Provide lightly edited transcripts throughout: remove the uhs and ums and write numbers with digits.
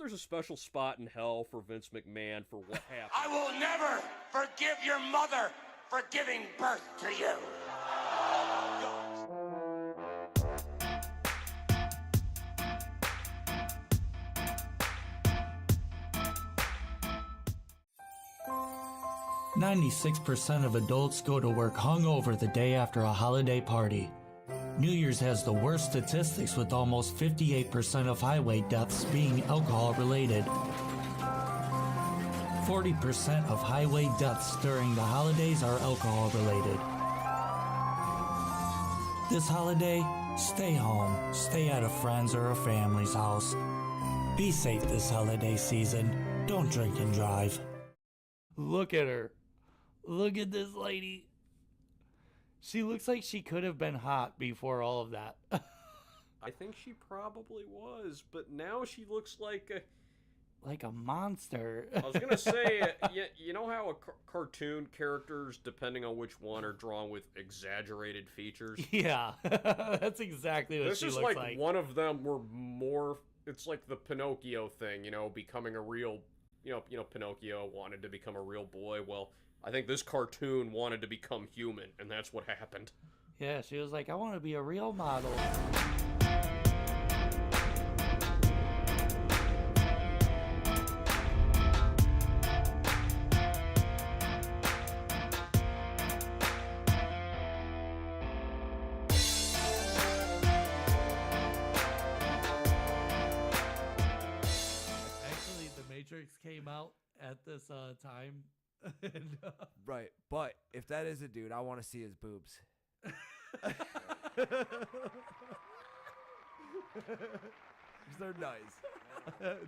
there's a special spot in hell for Vince McMahon for what happened. I will never forgive your mother for giving birth to you. 96% of adults go to work hungover the day after a holiday party. New Year's has the worst statistics, with almost 58% of highway deaths being alcohol related. 40% of highway deaths during the holidays are alcohol related. This holiday, stay home, stay at a friend's or a family's house. Be safe this holiday season. Don't drink and drive. Look at her. Look at this lady. She looks like she could have been hot before all of that. I think she probably was, but now she looks like a monster. I was gonna say, you know how cartoon characters, depending on which one, are drawn with exaggerated features? Yeah, that's exactly what she looks like. This is like one of them were more. It's like the Pinocchio thing, becoming a real. Pinocchio wanted to become a real boy. Well, I think this cartoon wanted to become human, and that's what happened. Yeah, she was like, I want to be a real model. Came out at this time. And, right, but if that is a dude, I want to see his boobs. They're nice.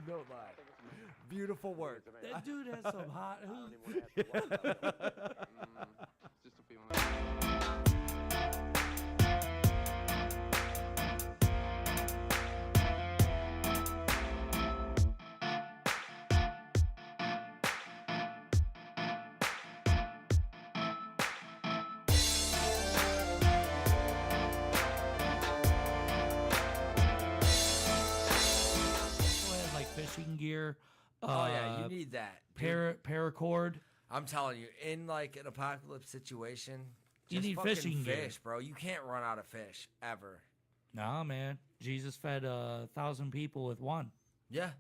No lie. Beautiful work. That dude has some hot. Just a feeling. Fishing gear. Oh yeah, you need that. Paracord. I'm telling you, in like an apocalypse situation, you need fishing fish, gear, bro. You can't run out of fish ever. Nah, man. Jesus fed 1,000 people with one. Yeah,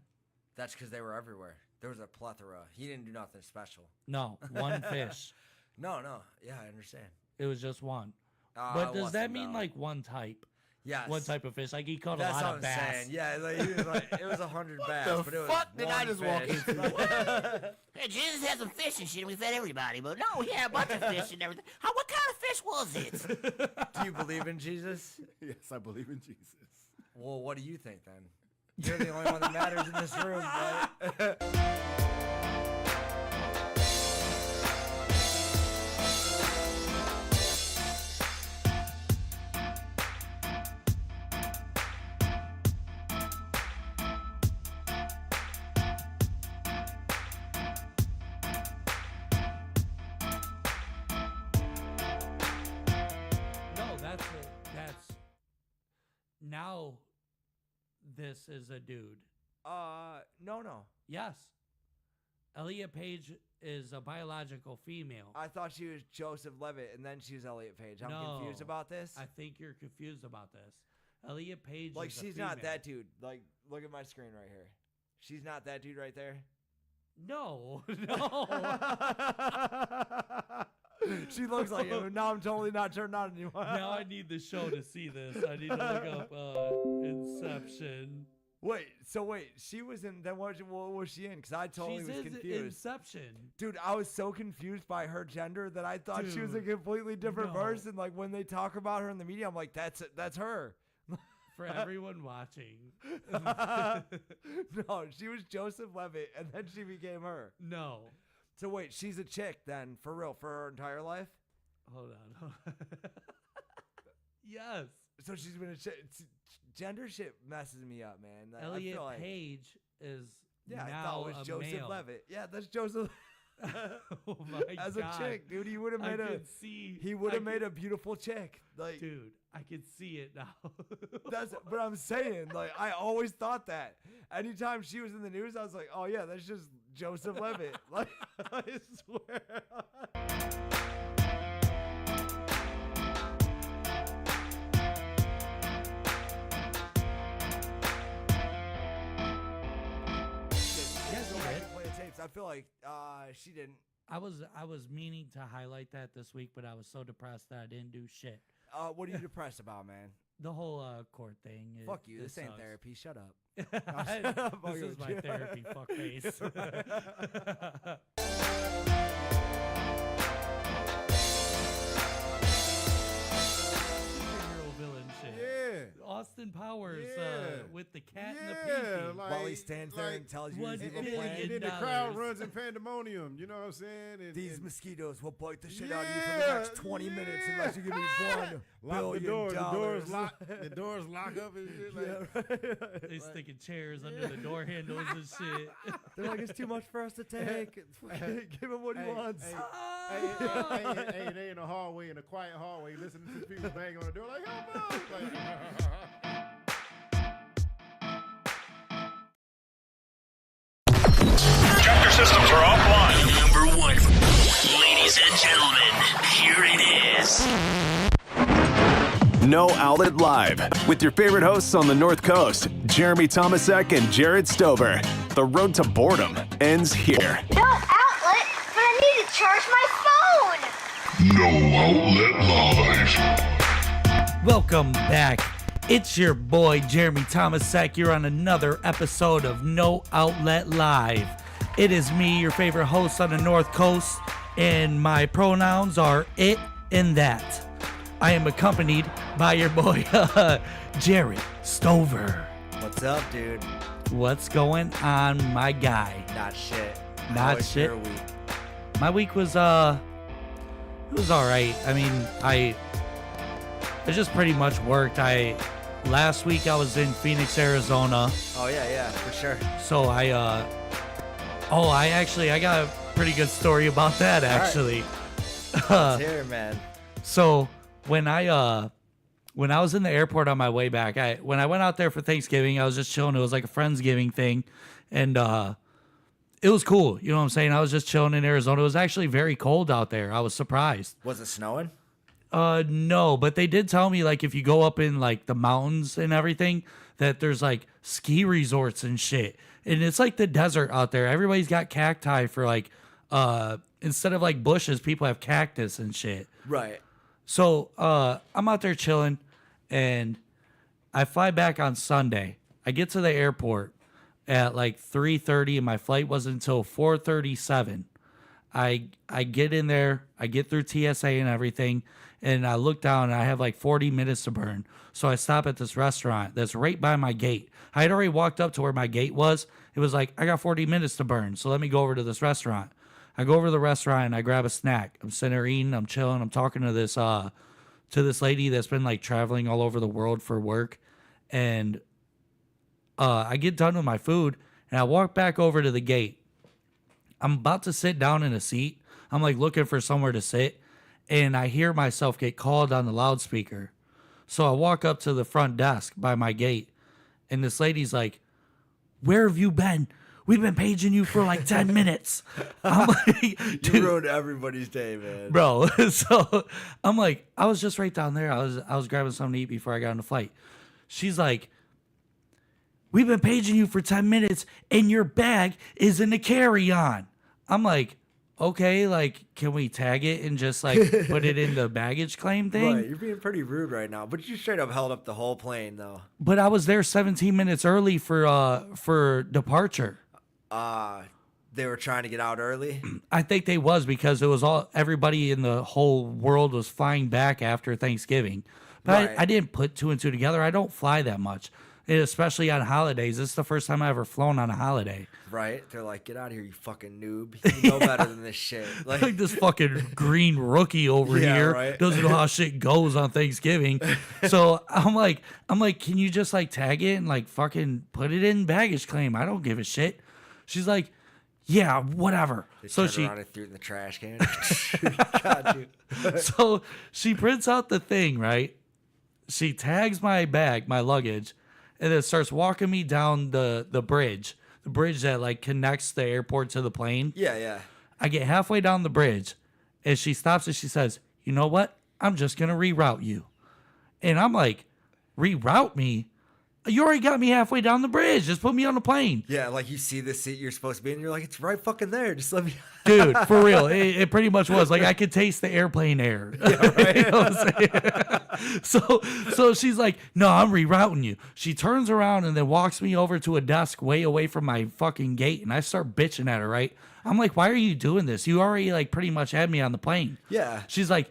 that's because they were everywhere. There was a plethora. He didn't do nothing special. No, one fish. No. Yeah, I understand. It was just one. But does that mean like one type? Yes. One type of fish. Like he caught That's a lot of bass. Saying. Yeah, like, he was like, it was 100 bass. The but it was fuck did I just walk into? Hey, Jesus had some fish and shit, and we fed everybody. But no, he had a bunch of fish and everything. What kind of fish was it? Do you believe in Jesus? Yes, I believe in Jesus. Well, what do you think then? You're the only one that matters in this room, right? Now, this is a dude. No. Yes. Elliot Page is a biological female. I thought she was Joseph Levitt, and then she's Elliot Page. I'm confused about this. I think you're confused about this. Elliot Page like, is she's not that dude. Like, look at my screen right here. She's not that dude right there? No. She looks like him. Now I'm totally not turned on anymore. Now I need the show to see this. I need to look up Inception. Wait, she was in, then what was she in? Because I totally was confused. Inception. Dude, I was so confused by her gender that I thought she was a completely different person. Like, when they talk about her in the media, I'm like, that's her. For everyone watching. No, she was Joseph Levitt, and then she became her. No. So wait, she's a chick then, for real, for her entire life? Hold on. Yes. So she's been a chick. Gender shit messes me up, man. Elliot Page is I now thought it was Joseph male. Levitt. Yeah, that's Joseph. Oh my As God. a chick, dude, he would have made a beautiful chick. Like, dude, I can see it now. that's what I'm saying. Like, I always thought that. Anytime she was in the news, I was like, oh yeah, that's just Joseph Levitt. Like, I swear. I feel like she didn't. I was meaning to highlight that this week, but I was so depressed that I didn't do shit. What are you depressed about, man? The whole court thing. Fuck you. It This ain't sucks. therapy. Shut up. This is my therapy, fuckface. Superhero villain shit. Yeah. Austin Powers with the cat and the Yeah, pinky. like- While he stands there and tells you One his evil And plan. then the $1 crowd runs in pandemonium. You know what I'm saying? And, These and mosquitoes will bite the shit out of you for the next 20 minutes unless you give me $1 lock the billion. doors. The doors lock. The doors lock up and shit. Like, Yeah, right. They sticking chairs under the door handles and shit. They're like, it's too much for us to take. Give him what he wants. hey, they in a hallway, in a quiet hallway, listening to people bang on the door like, help us. Like, Chapter systems are offline. Number one. Ladies and gentlemen, here it is. No Outlet Live with your favorite hosts on the North Coast, Jeremy Tomesek and Jarrod Stover. The road to boredom ends here. No outlet, but I need to charge my phone. No Outlet Live. Welcome back. It's your boy Jeremy Tomesek. You're on another episode of No Outlet Live. It is me, your favorite host on the North Coast, and my pronouns are it and that. I am accompanied by your boy Jarrod Stover. What's up, dude? What's going on, my guy? Not shit. Not How was shit. your week? My week was it was all right. I mean, I just pretty much worked. Last week I was in Phoenix, Arizona. Oh yeah, for sure. So I got a pretty good story about that actually. Let's hear it, man. So when I was in the airport on my way back, when I went out there for Thanksgiving, I was just chilling. It was like a Friendsgiving thing, and it was cool. You know what I'm saying? I was just chilling in Arizona. It was actually very cold out there. I was surprised. Was it snowing? No, but they did tell me like if you go up in like the mountains and everything, that there's like ski resorts and shit. And it's like the desert out there. Everybody's got cacti for like instead of like bushes, people have cactus and shit. Right. So I'm out there chilling, and I fly back on Sunday. I get to the airport at like 3:30, and my flight wasn't until 4:37. I get in there, I get through TSA and everything, and I look down, and I have like 40 minutes to burn. So I stop at this restaurant that's right by my gate. I had already walked up to where my gate was. It was like, I got 40 minutes to burn, so let me go over to this restaurant. I go over to the restaurant and I grab a snack. I'm sitting there eating, I'm chilling, I'm talking to this lady that's been like traveling all over the world for work. And I get done with my food and I walk back over to the gate. I'm about to sit down in a seat. I'm like looking for somewhere to sit, and I hear myself get called on the loudspeaker. So I walk up to the front desk by my gate, and this lady's like, "Where have you been? We've been paging you for like 10 minutes. I'm like, dude, You ruined everybody's day, man. bro. So I'm like, I was just right down there. I was grabbing something to eat before I got on the flight. She's like, "We've been paging you for 10 minutes and your bag is in the carry-on." I'm like, okay, like, can we tag it and just like put it in the baggage claim thing? Right, you're being pretty rude right now, but you straight up held up the whole plane, though. But I was there 17 minutes early for departure. They were trying to get out early. I think they was because it was everybody in the whole world was flying back after Thanksgiving. But Right. I didn't put two and two together. I don't fly that much, and especially on holidays. This is the first time I ever flown on a holiday. Right? They're like, get out of here, you fucking noob. You know better than this shit. Like this fucking green rookie over Yeah, here right. doesn't know how shit goes on Thanksgiving. So I'm like, can you just like tag it and like fucking put it in baggage claim? I don't give a shit. She's like, yeah, whatever. They So turned she around and threw it in the trash can. Got you. so she prints out the thing, right? She tags my bag, my luggage, and then starts walking me down the bridge that like connects the airport to the plane. Yeah. I get halfway down the bridge, and she stops and she says, "You know what? I'm just gonna reroute you." And I'm like, "Reroute me? You already got me halfway down the bridge. Just put me on the plane." Yeah, like you see the seat you're supposed to be in, and you're like, it's right fucking there. Just let me. Dude, for real. It pretty much was. Like, I could taste the airplane air. Yeah, right. You know what I'm saying? So she's like, "No, I'm rerouting you." She turns around and then walks me over to a desk way away from my fucking gate, and I start bitching at her, right? I'm like, "Why are you doing this? You already, like, pretty much had me on the plane." Yeah. She's like,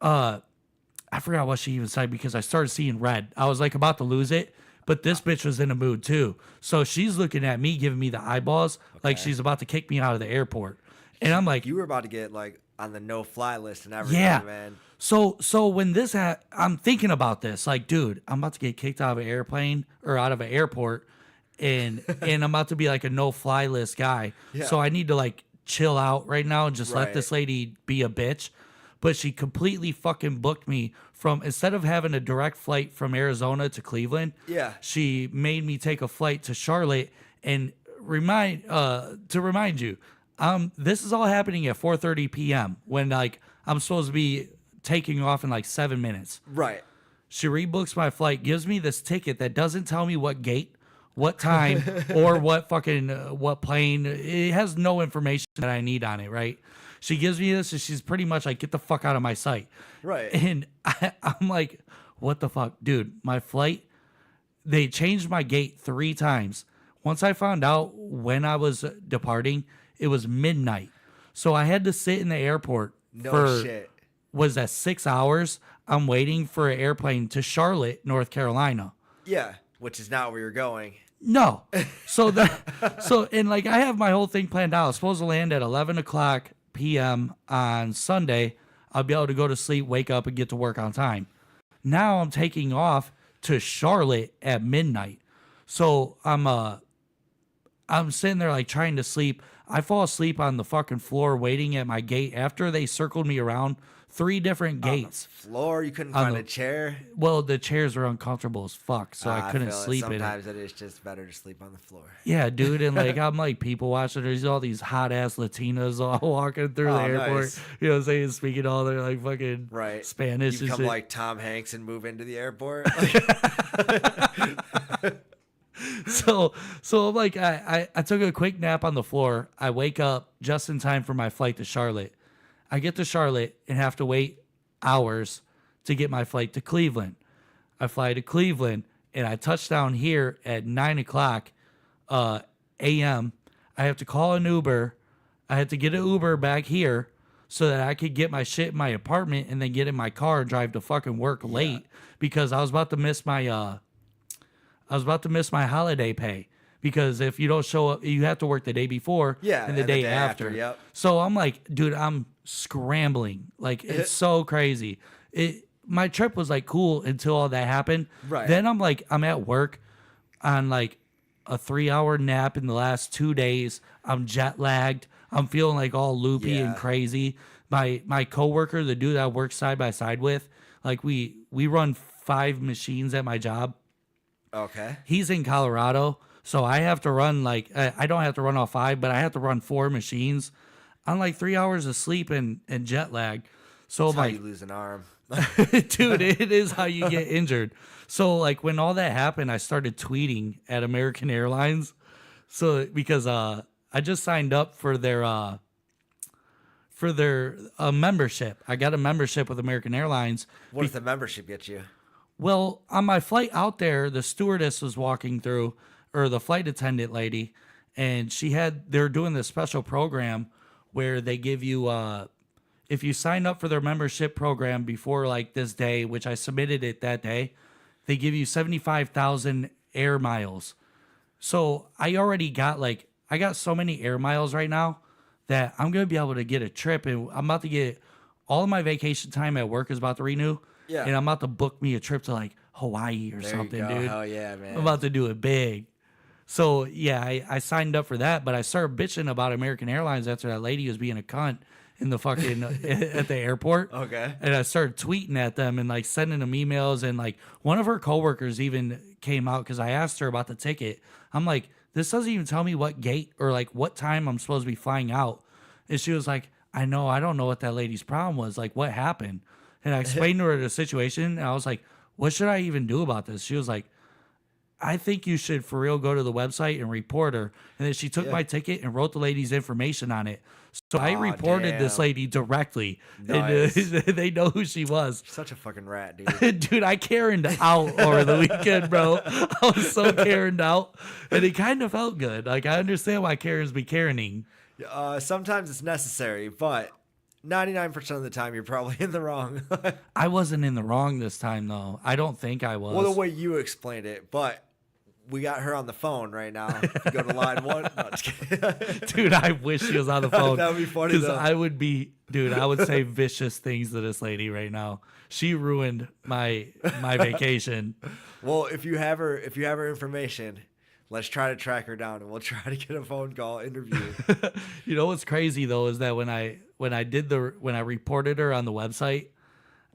I forgot what she even said because I started seeing red. I was like about to lose it, but this bitch was in a mood too. So she's looking at me, giving me the eyeballs, like she's about to kick me out of the airport. And I'm like, You were about to get like on the no-fly list and everything, yeah, man. So when this I'm thinking about this, like, dude, I'm about to get kicked out of an airplane or out of an airport, and I'm about to be like a no-fly list guy. Yeah. So I need to like chill out right now and just let Right. this lady be a bitch. But she completely fucking booked me from, instead of having a direct flight from Arizona to Cleveland, Yeah. she made me take a flight to Charlotte. And remind you, this is all happening at 4:30 p.m. when like I'm supposed to be taking off in like 7 minutes. Right. She rebooks my flight, gives me this ticket that doesn't tell me what gate, what time, or what fucking what plane. It has no information that I need on it, right? She gives me this, and she's pretty much like, "Get the fuck out of my sight." Right. And I'm like, "What the fuck, dude? My flight, they changed my gate 3 times. Once I found out when I was departing, it was midnight. So I had to sit in the airport No for, shit. was that 6 hours? I'm waiting for an airplane to Charlotte, North Carolina. Yeah, which is not where you're going. No. So and like I have my whole thing planned out. I was supposed to land at 11 o'clock p.m. on Sunday. I'll be able to go to sleep, wake up, and get to work on time. Now I'm taking off to Charlotte at midnight. So I'm sitting there like trying to sleep. I fall asleep on the fucking floor waiting at my gate after they circled me around 3 different gates. Floor, you couldn't On find the- a chair. Well, the chairs were uncomfortable as fuck, so I couldn't feel it. sleep in it. Sometimes it is just better to sleep on the floor. Yeah, dude, and like I'm like people watching. There's all these hot ass Latinas all walking through the Oh, airport. nice. You know what I'm saying? Speaking all their like fucking Right. Spanish You and come shit. like Tom Hanks and move into the airport. So I'm like I took a quick nap on the floor. I wake up just in time for my flight to Charlotte. I get to Charlotte and have to wait hours to get my flight to Cleveland. I fly to Cleveland and I touch down here at 9 o'clock a.m. I have to call an Uber. I had to get an Uber back here so that I could get my shit in my apartment and then get in my car and drive to fucking work late because I was about to miss my holiday pay because if you don't show up, you have to work the day before and the day after. Yep. So I'm like, dude, I'm scrambling. Like, it's so crazy. My trip was like cool until all that happened. Right. Then I'm at work on like a 3-hour nap in the last 2 days. I'm jet lagged. I'm feeling like all loopy and crazy. My coworker, the dude that I work side by side with, like we run 5 machines at my job. Okay. He's in Colorado, so I have to run like I don't have to run all 5, but I have to run 4 machines on like 3 hours of sleep and jet lag. So That's how like, you lose an arm. dude, it is how you get injured. So like when all that happened, I started tweeting at American Airlines. So because I just signed up for their membership. I got a membership with American Airlines. What does the membership get you? Well, on my flight out there, the stewardess was walking through, or the flight attendant lady, and they're doing this special program where they give you, if you sign up for their membership program before like this day, which I submitted it that day, they give you 75,000 air miles. So I already got I got so many air miles right now that I'm going to be able to get a trip, and I'm about to get all of my vacation time at work is about to renew. Yeah. And I'm about to book me a trip to like Hawaii or There something, you go. dude. Hell yeah, man. I'm about to do it big. So yeah, I signed up for that, but I started bitching about American Airlines after that lady was being a cunt in the fucking at the airport. Okay. And I started tweeting at them and like sending them emails, and like one of her coworkers even came out because I asked her about the ticket. I'm like, this doesn't even tell me what gate or like what time I'm supposed to be flying out. And she was like, I don't know what that lady's problem was. Like, what happened? And I explained to her the situation, and I was like, what should I even do about this? She was like, I think you should for real go to the website and report her. And then she took my ticket and wrote the lady's information on it. So I reported this lady directly. Nice. And they know who she was. Such a fucking rat, dude. Dude, I Karen'd out over the weekend, bro. I was so Karen'd out. And it kind of felt good. Like, I understand why Karens be Karening. Sometimes it's necessary, but 99% of the time you're probably in the wrong. I wasn't in the wrong this time, though. I don't think I was. Well, the way you explained it, but we got her on the phone right now. Go to line 1. No, just kidding. Dude, I wish she was on the phone. That would be funny, Because though. I would say vicious things to this lady right now. She ruined my vacation. Well, if you have her information, let's try to track her down, and we'll try to get a phone call interview. You know what's crazy though is that when I reported her on the website,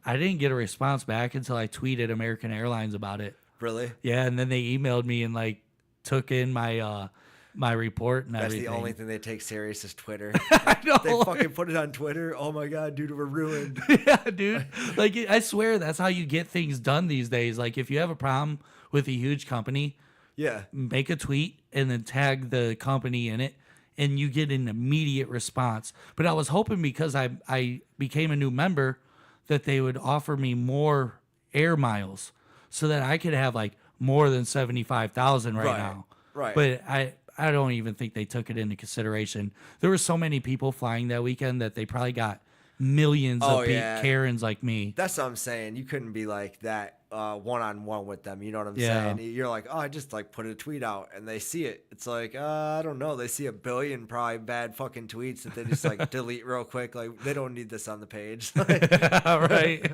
I didn't get a response back until I tweeted American Airlines about it. Really? Yeah, and then they emailed me and like took in my my report and That's everything. the only thing they take serious is Twitter. I know. They fucking put it on Twitter. Oh my god, dude, we're ruined. Yeah, dude. Like, I swear that's how you get things done these days. Like, if you have a problem with a huge company, Yeah. make a tweet and then tag the company in it, and you get an immediate response. But I was hoping because I became a new member that they would offer me more air miles so that I could have like more than 75,000 right now. Right. But I don't even think they took it into consideration. There were so many people flying that weekend that they probably got millions of Karens like me. That's what I'm saying. You couldn't be like that one-on-one with them. You know what I'm Yeah. saying? You're like, oh, I just like put a tweet out and they see it. It's like, I don't know. They see a billion probably bad fucking tweets that they just like delete real quick. Like, they don't need this on the page. Right.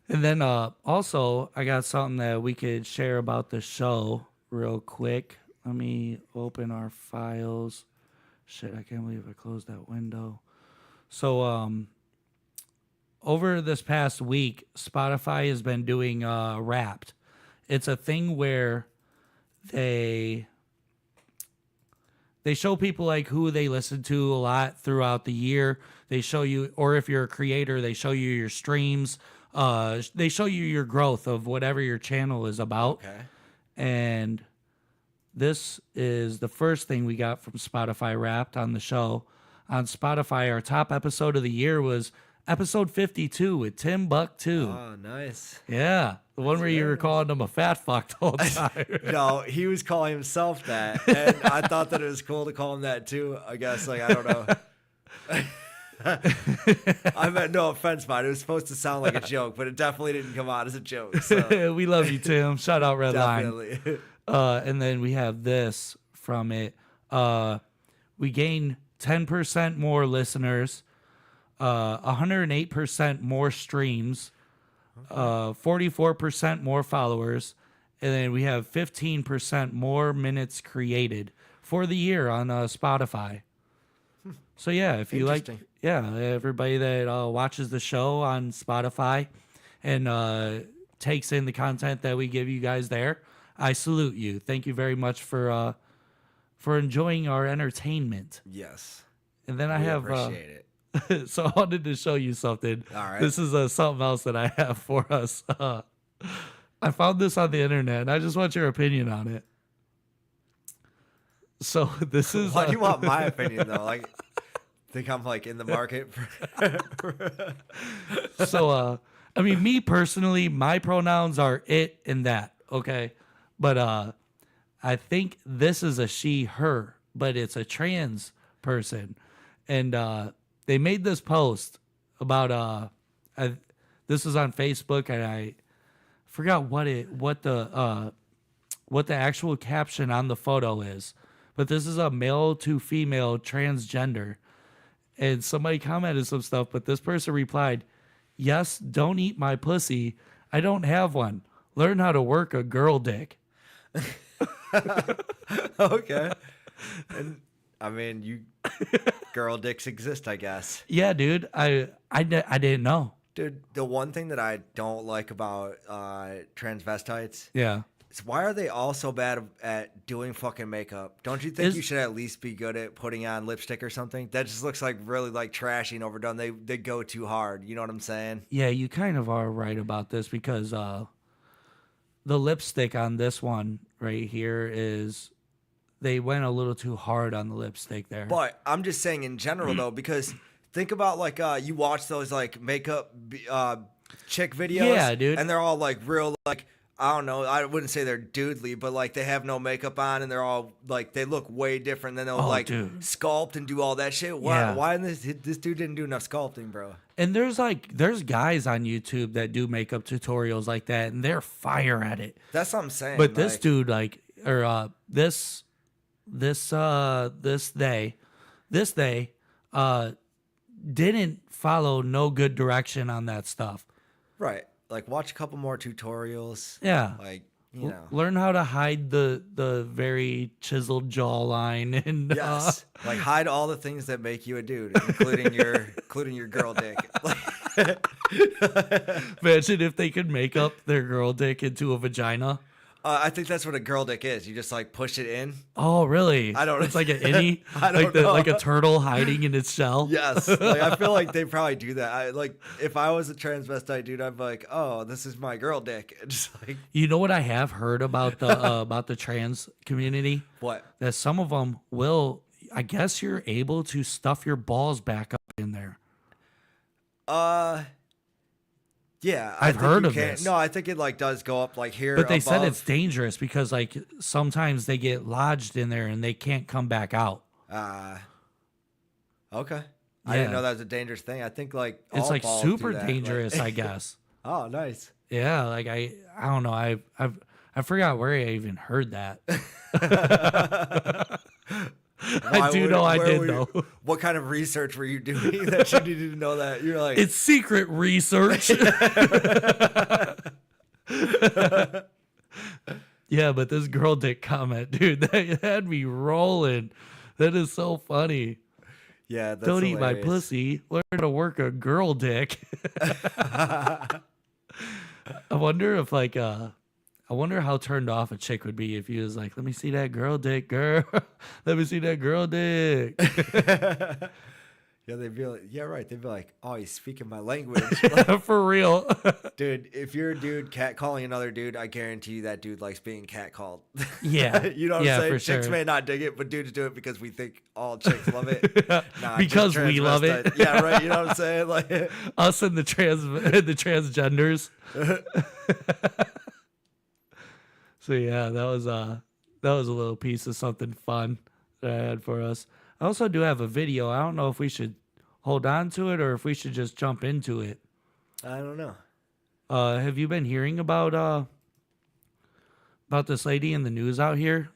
And then also, I got something that we could share about the show real quick. Let me open our files. Shit, I can't believe I closed that window. So, over this past week, Spotify has been doing Wrapped. It's a thing where they show people like who they listen to a lot throughout the year. They show you, or if you're a creator, they show you your streams. They show you your growth of whatever your channel is about. Okay. And this is the first thing we got from Spotify Wrapped on the show. On Spotify, our top episode of the year was episode 52 with Tim Buck 2. Oh, nice. Yeah, the one where you were calling him a fat fuck the whole time. No, he was calling himself that. And I thought that it was cool to call him that too. I guess, like, I don't know. I meant no offense, man. It was supposed to sound like a joke, but it definitely didn't come out as a joke. So. We love you, Tim. Shout out Red Definitely. Line. And then we have this from it. We gained 10% more listeners, 108% more streams, 44% more followers, and then we have 15% more minutes created for the year on Spotify. So yeah, if you like, everybody that watches the show on Spotify and takes in the content that we give you guys there, I salute you. Thank you very much for enjoying our entertainment. Yes. And then I We have appreciate it. So I wanted to show you something. All right. This is something else that I have for us. I found this on the internet, and I just want your opinion on it. So this is. Why do you want my opinion though? Like, think I'm like in the market for So I mean, me personally, my pronouns are it and that. Okay, but I think this is a she her, but it's a trans person, and they made this post about this was on Facebook, and I forgot what the actual caption on the photo is, but this is a male to female transgender, and somebody commented some stuff, but this person replied, "Yes, don't eat my pussy. I don't have one. Learn how to work a girl dick." Okay. And I mean, girl dicks exist, I guess. Yeah, dude. I didn't know. Dude, the one thing that I don't like about transvestites Yeah. is why are they all so bad at doing fucking makeup? Don't you think you should at least be good at putting on lipstick or something? That just looks like really like trashy and overdone. They go too hard. You know what I'm saying? Yeah, you kind of are right about this because the lipstick on this one right here is they went a little too hard on the lipstick there. But I'm just saying in general though, because think about like you watch those like makeup chick videos, Yeah, dude. and they're all like real like I don't know, I wouldn't say they're dudely, but like they have no makeup on and they're all like they look way different. Then they'll like sculpt and do all that shit. Why? Yeah. Why this dude didn't do enough sculpting, bro? And there's guys on YouTube that do makeup tutorials like that, and they're fire at it. That's what I'm saying. But this like, dude, like, or this they didn't follow no good direction on that stuff. right? Like watch a couple more tutorials. Yeah. Like you know, Learn how to hide the very chiseled jawline and yes, like hide all the things that make you a dude, including your girl dick. Imagine if they could make up their girl dick into a vagina. I think that's what a girl dick is. You just like push it in. Oh, really? I don't know. It's like an innie, I don't know. like a turtle hiding in its shell. Yes, like I feel like they probably do that. Like if I was a transvestite dude, I'd be like, "Oh, this is my girl dick." Just like You know what I have heard about the trans community? what? That some of them will. I guess you're able to stuff your balls back up in there. Yeah, I've think heard you of can. this. No, I think it like does go up like here. But they said above. it's dangerous because like sometimes they get lodged in there and they can't come back out. Okay. I didn't know that was a dangerous thing. I think like It's all like balls do super that, dangerous, like- I guess. Oh, nice. Yeah, like I don't know. I forgot where I even heard that. I do know I did know. What kind of research were you doing that you needed to know that? You're like It's secret research. Yeah, but this girl dick comment, dude, that had me rolling. That is so funny. yeah, that's Don't eat my hilarious. pussy. Learn to work a girl dick. I wonder if like I wonder how turned off a chick would be if he was like, "Let me see that girl dick, girl. Let me see that girl dick." Yeah, they'd be like, yeah, right. They'd be like, oh, he's speaking my language. For real. Dude, if you're a dude catcalling another dude, I guarantee you that dude likes being catcalled. Yeah. You know what Yeah, I'm saying? for Chicks sure. may not dig it, but dudes do it because we think all chicks love it. Nah, Because just we love it. transvestite. Yeah, right. You know what I'm saying? Like, Us and the transgenders. So yeah, that was a little piece of something fun that I had for us. I also do have a video. I don't know if we should hold on to it or if we should just jump into it. I don't know. Have you been hearing about this lady in the news out here?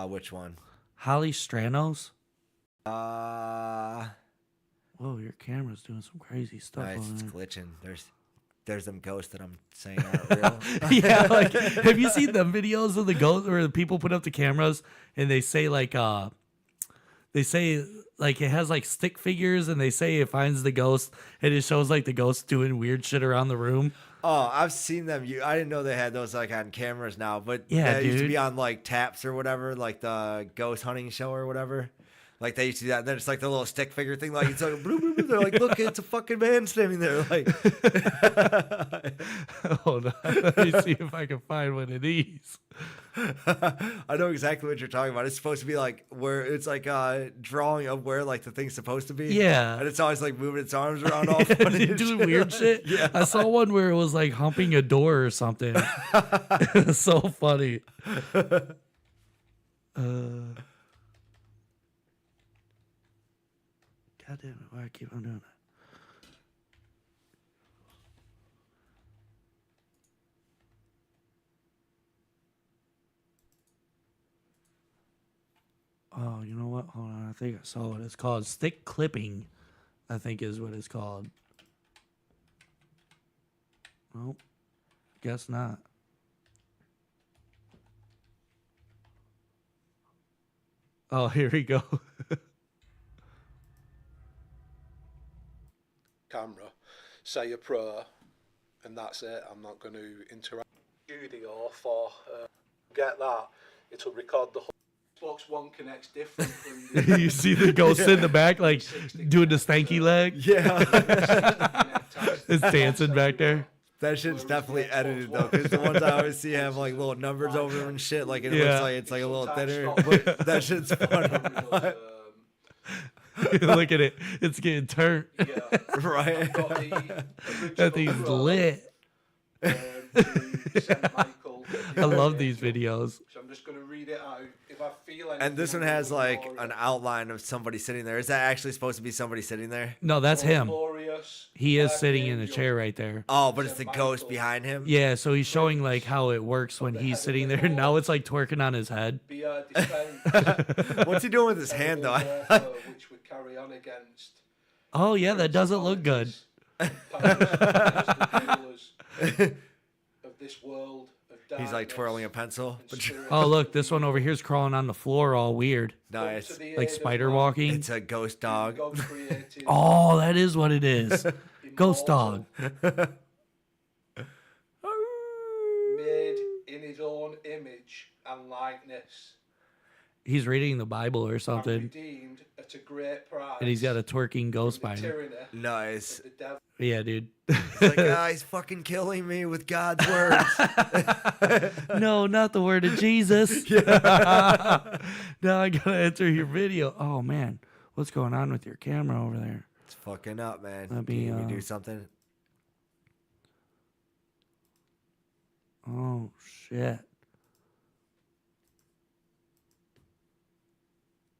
Which one? Holly Stranos? Whoa, Whoa, your camera's doing some crazy stuff. it's on there. glitching. There's them ghosts that I'm saying aren't real. Yeah, like have you seen the videos of the ghosts where the people put up the cameras and they say like it has like stick figures and they say it finds the ghost and it shows like the ghost doing weird shit around the room. Oh, I've seen them. I didn't know they had those like on cameras now, but Yeah, they used to dude. be on like Taps or whatever, like the ghost hunting show or whatever. Like they used to do that. And then it's like the little stick figure thing. Like it's like bloop, bloop, bloop. They're like, look, it's a fucking man standing there. Like, Hold on, let me see if I can find one of these. I know exactly what you're talking about. It's supposed to be like where it's like a drawing of where like the thing's supposed to be. Yeah. and it's always like moving its arms around all funny and Doing shit. weird shit. Yeah, I saw one where it was like humping a door or something. It was so funny. God damn it, why I keep on doing that? Oh, you know what? Hold on, I think I saw what it's called. Stick clipping, I think is what it's called. Nope. Guess not. Oh, here we go. Camera, say a prayer, and that's it. I'm not going to interact with the studio for get that. It'll record the whole. Xbox One connects different from You see the ghost in the back, like doing the stanky leg. Yeah. It's dancing back there. That shit's definitely edited though, because the ones I always see have like little numbers over them and shit. Like it looks like it's like a little thinner. But that shit's funny. Look at it. It's getting turned. Right. That thing's lit. I love these videos. So I'm just going to read it out. If I feel And this one has like an outline of somebody sitting there. Is that actually supposed to be somebody sitting there? No, that's him. He is sitting in a chair right there. Oh, but it's the ghost behind him? Yeah, so he's showing like how it works when he's sitting there. Now it's like twerking on his head. What's he doing with his hand though? Which would carry on against. Oh yeah, that doesn't look good. Of this world. He's like twirling a pencil. Oh look, this one over here's crawling on the floor all weird. Nice. Like spider walking. It's a ghost dog. Oh, that is what it is. Ghost dog. Made in his own image and likeness. He's reading the Bible or something. Redeemed at a great price. And he's got a twerking ghost by him. Nice. Yeah, dude. It's like, he's fucking killing me with God's words. No, not the word of Jesus. Now I gotta enter your video. Oh man, what's going on with your camera over there? It's fucking up, man. Let Can me, you do something? Oh shit.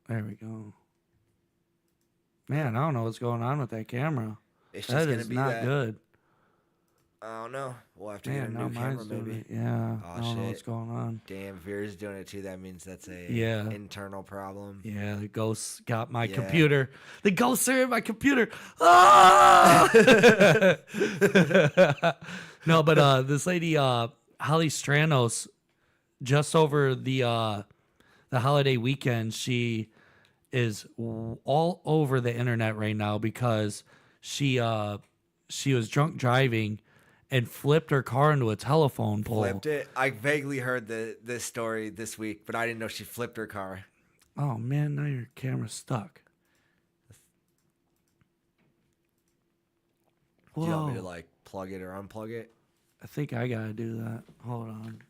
There we go. Man, I don't know what's going on with that camera. It's That just is gonna be not that. good. I don't know. We'll have to Man, get a now new camera mine's doing maybe. it. Yeah, Oh, I don't know shit. what's going on. Damn, if yours is doing it too, that means that's a Yeah. internal problem. Yeah, the ghosts got my Yeah. computer. The ghosts are in my computer. Ah! No, but this lady, Holly Stranos, just over the holiday weekend, she is all over the internet right now because she was drunk driving and flipped her car into a telephone pole. Flipped it? I vaguely heard this story this week, but I didn't know she flipped her car. Oh man, now your camera's stuck. Do you want me to Whoa. like plug it or unplug it? I think I gotta do that. Hold on.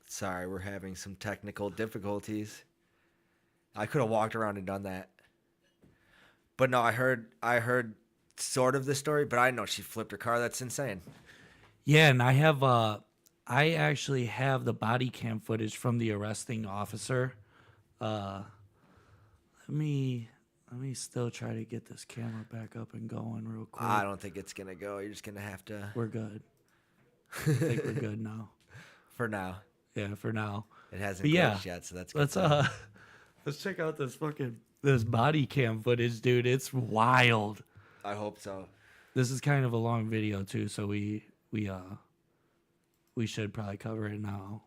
Sorry, we're having some technical difficulties. I could have walked around and done that. But no, I heard sort of the story, but I didn't know she flipped her car. That's insane. Yeah, and I actually have the body cam footage from the arresting officer. Let me still try to get this camera back up and going real quick. I don't think it's gonna go. You're just gonna have to. We're good. I think we're good now. For now. Yeah, for now. It hasn't But yeah, glitched yet, so that's good. Let's check out this body cam footage, dude. It's wild. I hope so. This is kind of a long video too, so we should probably cover it now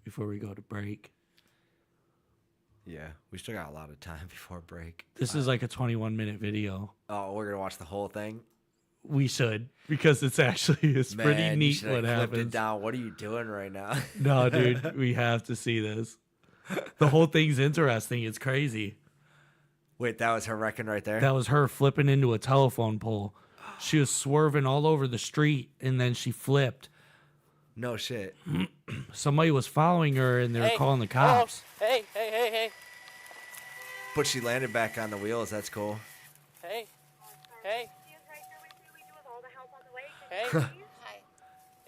before we go to break. Yeah, we still got a lot of time before break. This is like a 21-minute video. Oh, we're gonna watch the whole thing. We should, because it's pretty Man, neat you should have what clipped happens. it down. What are you doing right now? No, dude, we have to see this. The whole thing's interesting. It's crazy. Wait, that was her wrecking right there? That was her flipping into a telephone pole. She was swerving all over the street, and then she flipped. No shit. Somebody was following her, and they were calling the cops. Hey. But she landed back on the wheels. That's cool. Hey. Hey,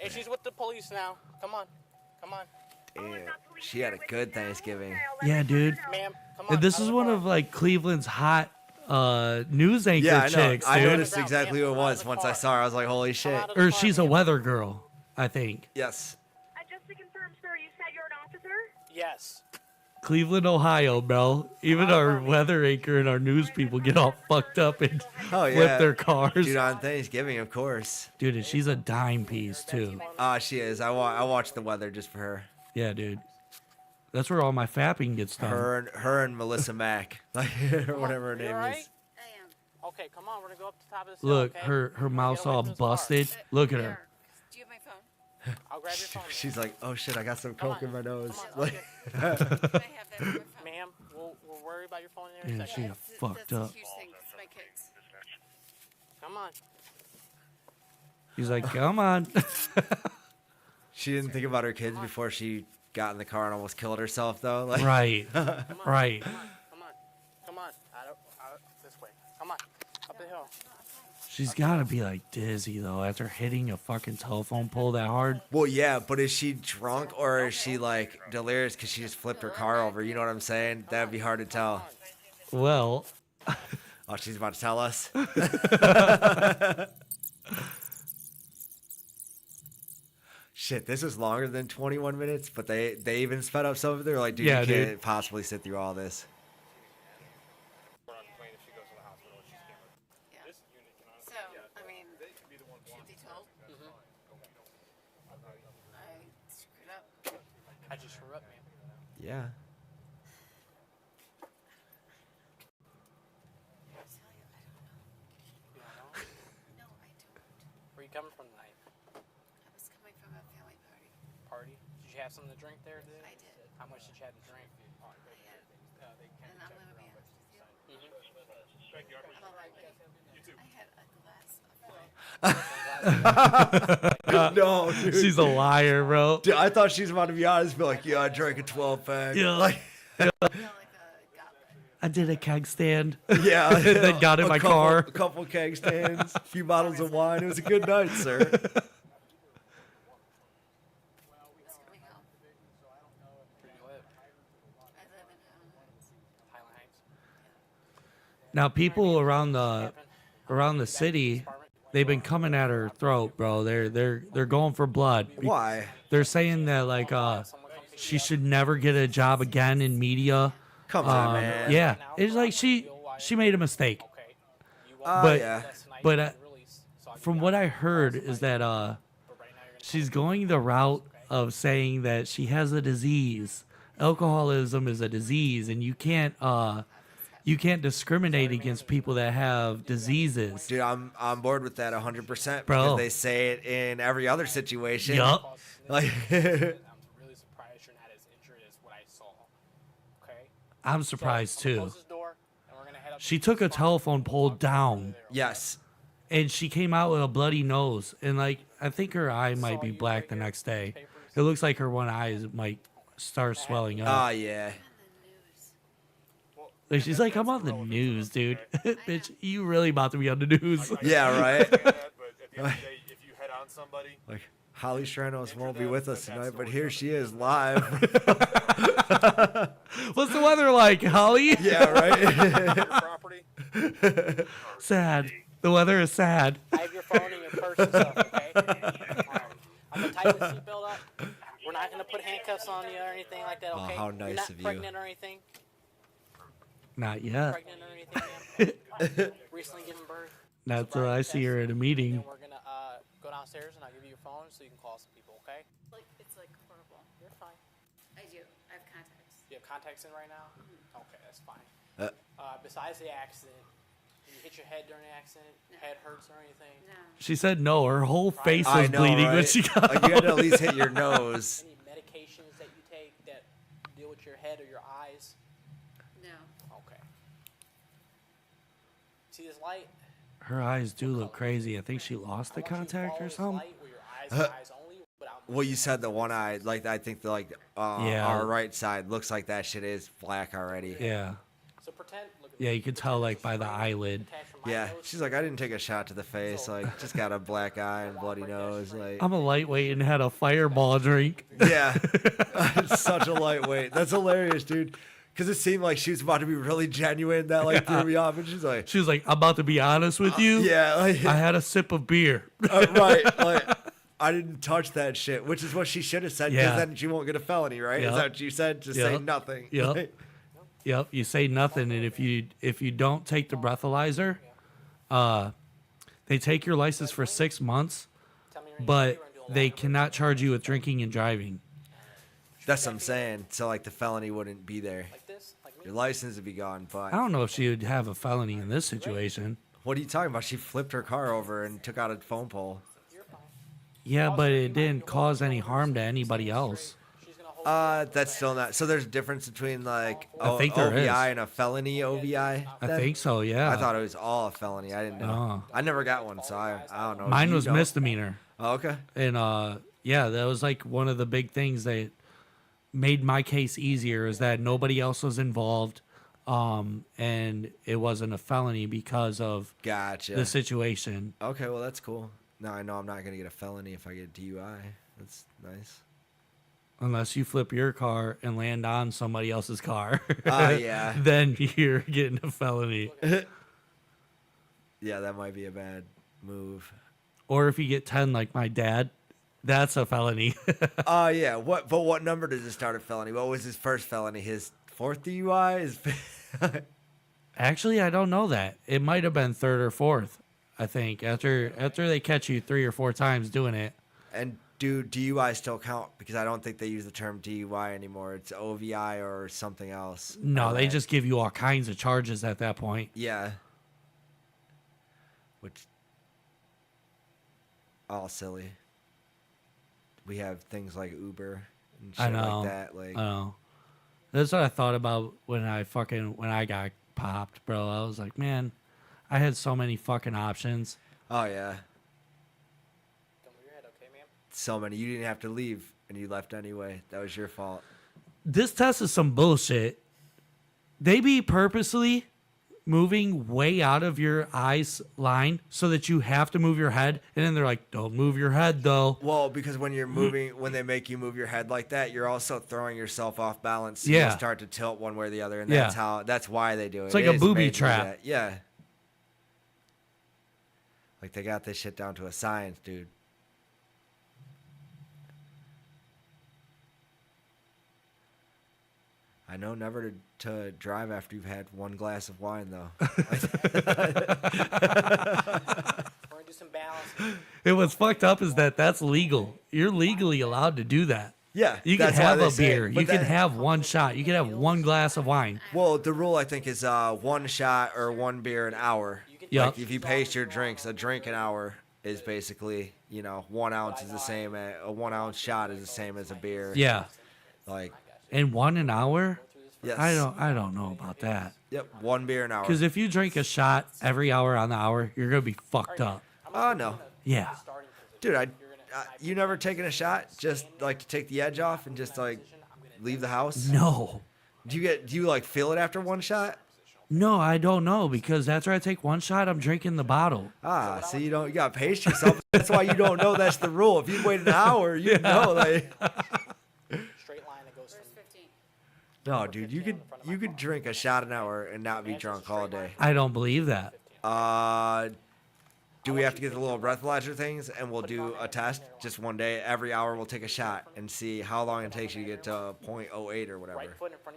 she's with the police now. Come on. Damn, she had a good Thanksgiving. Yeah, dude. Ma'am, come And on. this is one of like Cleveland's hot news anchor Yeah, I know. chicks, dude. I noticed exactly who it was once I saw her. I was like, holy shit. Or she's a weather girl, I think. Yes. Just to confirm, sir, you said you're an officer? Yes. Cleveland, Ohio, bro. Even our weather anchor and our news people get all fucked up and flip their cars. Dude, on Thanksgiving, of course. Dude, and she's a dime piece, too. She is. I watch the weather just for her. Yeah, dude. That's where all my fapping gets done. Her and Melissa Mack, like or whatever her name is. Okay, come on, we're gonna go up to the top of this. Look, hill, okay? her mouth's all busted. Look at her. Do you have my phone? I'll grab your phone. She's like, oh shit, I got some coke in my nose. Come on, Like, Ma'am, we'll worry about your phone in a Yeah, second. she got fucked up. Huge thing. It's my kids. Come on. He's like, come on. she didn't think about her kids before she got in the car and almost killed herself, though. Like, Right. Right. Come on. This way. Come on. Up the hill. She's got to be like dizzy, though, after hitting a fucking telephone pole that hard. Well, yeah, but is she drunk or is she like delirious because she just flipped her car over? You know what I'm saying? That'd be hard to tell. Well. Oh, she's about to tell us. Shit, this is longer than 21 minutes, but they even sped up some of it. They're like, dude, Yeah, you dude. can't possibly sit through all this. So, I mean, truth be told, I screwed up. I just screwed up, man. Yeah. Where you coming from tonight? I was coming from a family party. Party? Did you have something to drink there today? I did. How much did you have to drink? I had, and I'm gonna be honest with you. I'm a lightweight. I had a glass of No, dude. She's a liar, bro. Dude, I thought she was about to be honest, be like, yeah, I drank a 12-pack. Yeah. Like, I did a keg stand. yeah. And then got in my car. A couple keg stands, a few bottles of wine. It was a good night, sir. Now, people around the city, they've been coming at her throat, bro. They're going for blood. Why? They're saying that like she should never get a job again in media. Come on, man. Yeah, it's like she made a mistake. Yeah. But from what I heard is that she's going the route of saying that she has a disease. Alcoholism is a disease, and you can't discriminate against people that have diseases. Dude, I'm on board with that 100%, Bro. because they say it in every other situation. Yup. Like, I'm really surprised you're not as injured as what I saw. Okay? I'm surprised too. Close this door, and we're gonna head up She took a telephone pole down. Yes. And she came out with a bloody nose, and like I think her eye might be black the next day. It looks like her one eye might start swelling up. Oh, yeah. Like, she's like, I'm on the news, dude. Bitch, you really about to be on the news. Yeah, right? But at the end of the day, if you head on somebody, Like, Holly Stranos won't be with us tonight, but here she is live. What's the weather like, Holly? Yeah, right? property. Sad. The weather is sad. I have your phone in your purse and stuff, okay? I'm gonna tighten the seatbelt up. We're not gonna put handcuffs on you or anything like that, Oh, okay? how nice You're not of you. pregnant or anything? Not yet. Pregnant or anything, ma'am? Recently given birth? That's what I see her at a meeting. We're gonna go downstairs and I'll give you your phone so you can call some people, okay? It's like horrible. You're fine. I do. I have contacts. You have contacts in right now? Okay, that's fine. Uh. Besides the accident, did you hit your head during the accident? Head hurts or anything? No. She said no. Her whole face I was know, bleeding when right? she got Like, you had to at out. least hit your nose. Any medications that you take that deal with your head or your eyes? No. Okay. See this light? Her eyes do look crazy. I think she lost the contact or something. Light where your eyes only without Well, you said the one eye, like, I think Yeah. our right side looks like that shit is black already. Yeah. So pretend. Look at Yeah, you could tell like by the eyelid. Yeah, she's like, I didn't take a shot to the face, like, just got a black eye and bloody nose, like. I'm a lightweight and had a fireball drink. Yeah, such a lightweight. That's hilarious, dude. Because it seemed like she was about to be really genuine. That like threw me off, and she's like, I'm about to be honest with you. Yeah, like, I had a sip of beer. right. Like, I didn't touch that shit, which is what she should have said, because Yeah. then she won't get a felony, right? Yep. Is that what you said? Just say Yep. nothing. Yep. Yep. You say nothing, and if you don't take the breathalyzer, they take your license for 6 months, but they cannot charge you with drinking and driving. That's what I'm saying. So like the felony wouldn't be there. Your license would be gone, but I don't know if she would have a felony in this situation. what are you talking about? She flipped her car over and took out a phone pole. Yeah, but it didn't cause any harm to anybody else. That's still not. So there's a difference between like I think there OVI is. and a felony OVI. I think so, yeah. I thought it was all a felony. I didn't know. Oh. I never got one, so I don't know. Mine You was don't? misdemeanor. Oh, okay. And yeah, that was like one of the big things that made my case easier, is that nobody else was involved, and it wasn't a felony because of Gotcha. the situation. Okay, well that's cool. Now I know I'm not gonna get a felony if I get a DUI. That's nice. Unless you flip your car and land on somebody else's car. Yeah. Then you're getting a felony. Yeah, that might be a bad move. Or if you get 10 like my dad, that's a felony. Yeah. What number does it start a felony? What was his first felony? His fourth DUI? Actually, I don't know that. It might have been third or fourth, I think, after they catch you 3 or 4 times doing it. And do DUI still count? Because I don't think they use the term DUI anymore. It's OVI or something else. No, they just give you all kinds of charges at that point. Yeah. Which, all silly. We have things like Uber and shit I know. like that. Like, I know. That's what I thought about when I got popped, bro. I was like, man, I had so many fucking options. oh yeah. So many. You didn't have to leave, and you left anyway. That was your fault. This test is some bullshit. They be purposely moving way out of your eyes line so that you have to move your head, and then they're like, don't move your head though. Well, because when you're moving, when they make you move your head like that, you're also throwing yourself off balance. So Yeah. you start to tilt one way or the other, and Yeah. that's why they do it. It's like It a is booby made to do trap. that. Yeah. Like they got this shit down to a science, dude. I know never to drive after you've had one glass of wine, though. We're gonna do some balance. And what's fucked up is that that's legal. You're legally allowed to do that. Yeah, You can that's why have they a say it, beer. but You can that- have one shot. You can have one glass of wine. Well, the rule I think is one shot or one beer an hour. Yep. Like if you pace your drinks, a drink an hour is basically 1 ounce is the same. A 1 ounce shot is the same as a beer. Yeah. Like. And one an hour? Yes. I don't know about that. Yep. 1 beer an hour. Because if you drink a shot every hour on the hour, you're gonna be fucked up. Oh no. Yeah. Dude, you never taken a shot just like to take the edge off and just like leave the house? No. Do you like feel it after one shot? No, I don't know, because after I take one shot, I'm drinking the bottle. Ah, so you gotta pace yourself. That's why you don't know that's the rule. If you wait an hour, you know like. Straight line that goes from No, dude, you could drink a shot an hour and not be drunk all day. I don't believe that. Do we have to get the little breathalyzer things and we'll do a test just one day? Every hour we'll take a shot and see how long it takes you to get to 0.08 or whatever.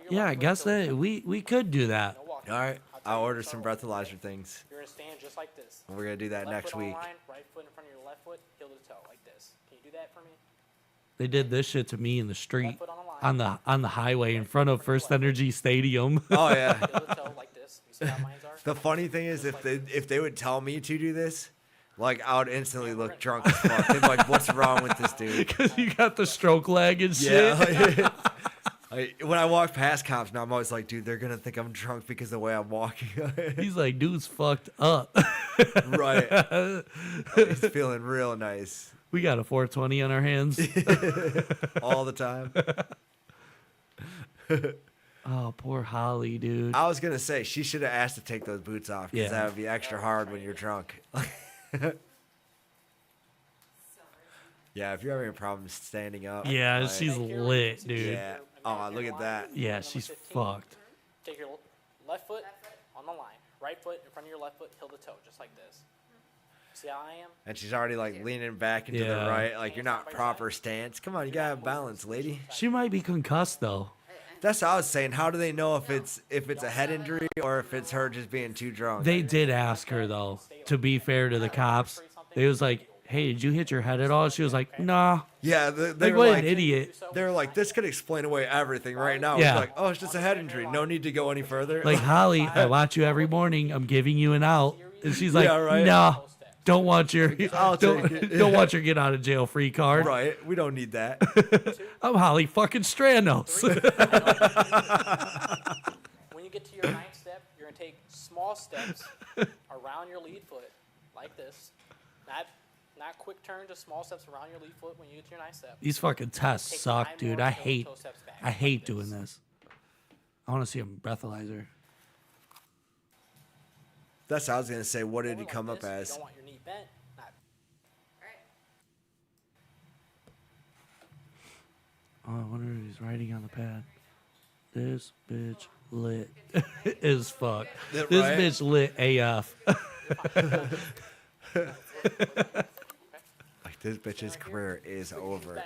Yeah, I guess that we could do that. All right, I'll order some breathalyzer things. You're gonna stand just like this. We're gonna do that Left next foot on week. the line, right foot in front of your left foot, heel to toe, like this. Can you do that for me? They did this shit to me in the street, on the highway in front of First Energy Stadium. Oh yeah. Heel to toe, like this. You see how mine are? The funny thing is, if they would tell me to do this, like I would instantly look drunk as fuck. They'd be like, "What's wrong with this dude?" Because you got the stroke leg and shit. Yeah. When I walk past cops now, I'm always like, dude, they're gonna think I'm drunk because of the way I'm walking. He's like, dude's fucked up. Right. He's feeling real nice. We got a 420 on our hands. All the time. Oh, poor Holly, dude. I was gonna say she should have asked to take those boots off because Yeah. that would be extra hard when you're drunk. Yeah, if you're having a problem standing up. Yeah, like- she's lit, dude. Yeah. Oh, look at that. Yeah, she's fucked. Take your left foot on the line, right foot in front of your left foot, heel to toe, just like this. See how I am? And she's already like leaning back into the Yeah. right. Like you're not proper stance. Come on, you gotta have balance, lady. She might be concussed though. That's what I was saying. How do they know if it's a head injury or if it's her just being too drunk? They did ask her though. To be fair to the cops, they was like, "Hey, did you hit your head at all?" She was like, "Nah." Yeah, they Like, were what like an idiot. They're like, this could explain away everything right now. Yeah. It's like, oh, it's just a head injury. No need to go any further. Like, Holly, I watch you every morning. I'm giving you an out. And she's like, Yeah, right. "Nah, don't want your I'll don't, take it." don't want your get out of jail free card." Right, we don't need that. I'm Holly fucking Stranos. When you get to your ninth step, you're going to take small steps around your lead foot, like this. Not quick turn, just small steps around your lead foot when you get to your ninth step. These fucking tests Take suck, 9 dude. more I toe hate steps back, I hate doing this. I want to see a breathalyzer. That's what I was gonna say. What did he Like come up this, as? You don't want your knee bent. Not Oh, I wonder if he's writing on the pad. This bitch lit as fuck. Yeah, This right? bitch lit AF. Like this bitch's career is over.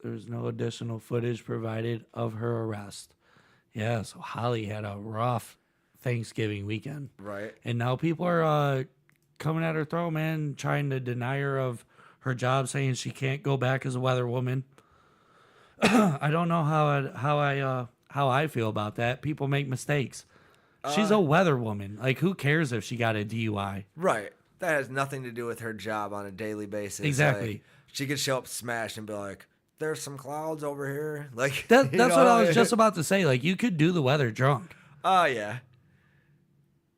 There's no additional footage provided of her arrest. Yeah, so Holly had a rough Thanksgiving weekend. Right. And now people are coming at her throat, man, trying to deny her of her job, saying she can't go back as a weather woman. I don't know how I feel about that. People make mistakes. She's a weather woman. Like, who cares if she got a DUI? Right. That has nothing to do with her job on a daily basis. Exactly. Like, she could show up smashed and be like, "There's some clouds over here." Like That's you what know? I was just about to say. Like, you could do the weather drunk. Oh yeah.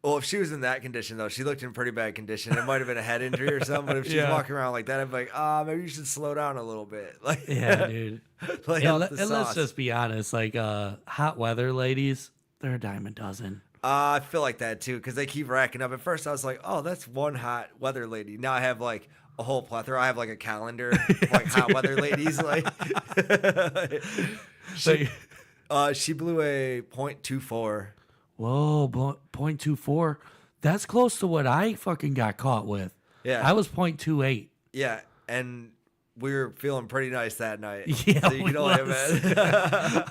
Well, if she was in that condition though, she looked in pretty bad condition. It might have been a head injury or something. But if she's Yeah. walking around like that, I'd be like, maybe you should slow down a little bit. Like, Yeah, dude. Lay And, off the and let's sauce. just be honest. Like, hot weather ladies, they're a dime a dozen. I feel like that too because they keep racking up. At first, I was like, "Oh, that's one hot weather lady." Now I have like a whole plethora. I have like a calendar, of, like hot weather ladies. Like, she blew a .24. Whoa, 0.24. That's close to what I fucking got caught with. Yeah. I was 0.28. Yeah, and we were feeling pretty nice that night. Yeah, so you we can only was. imagine.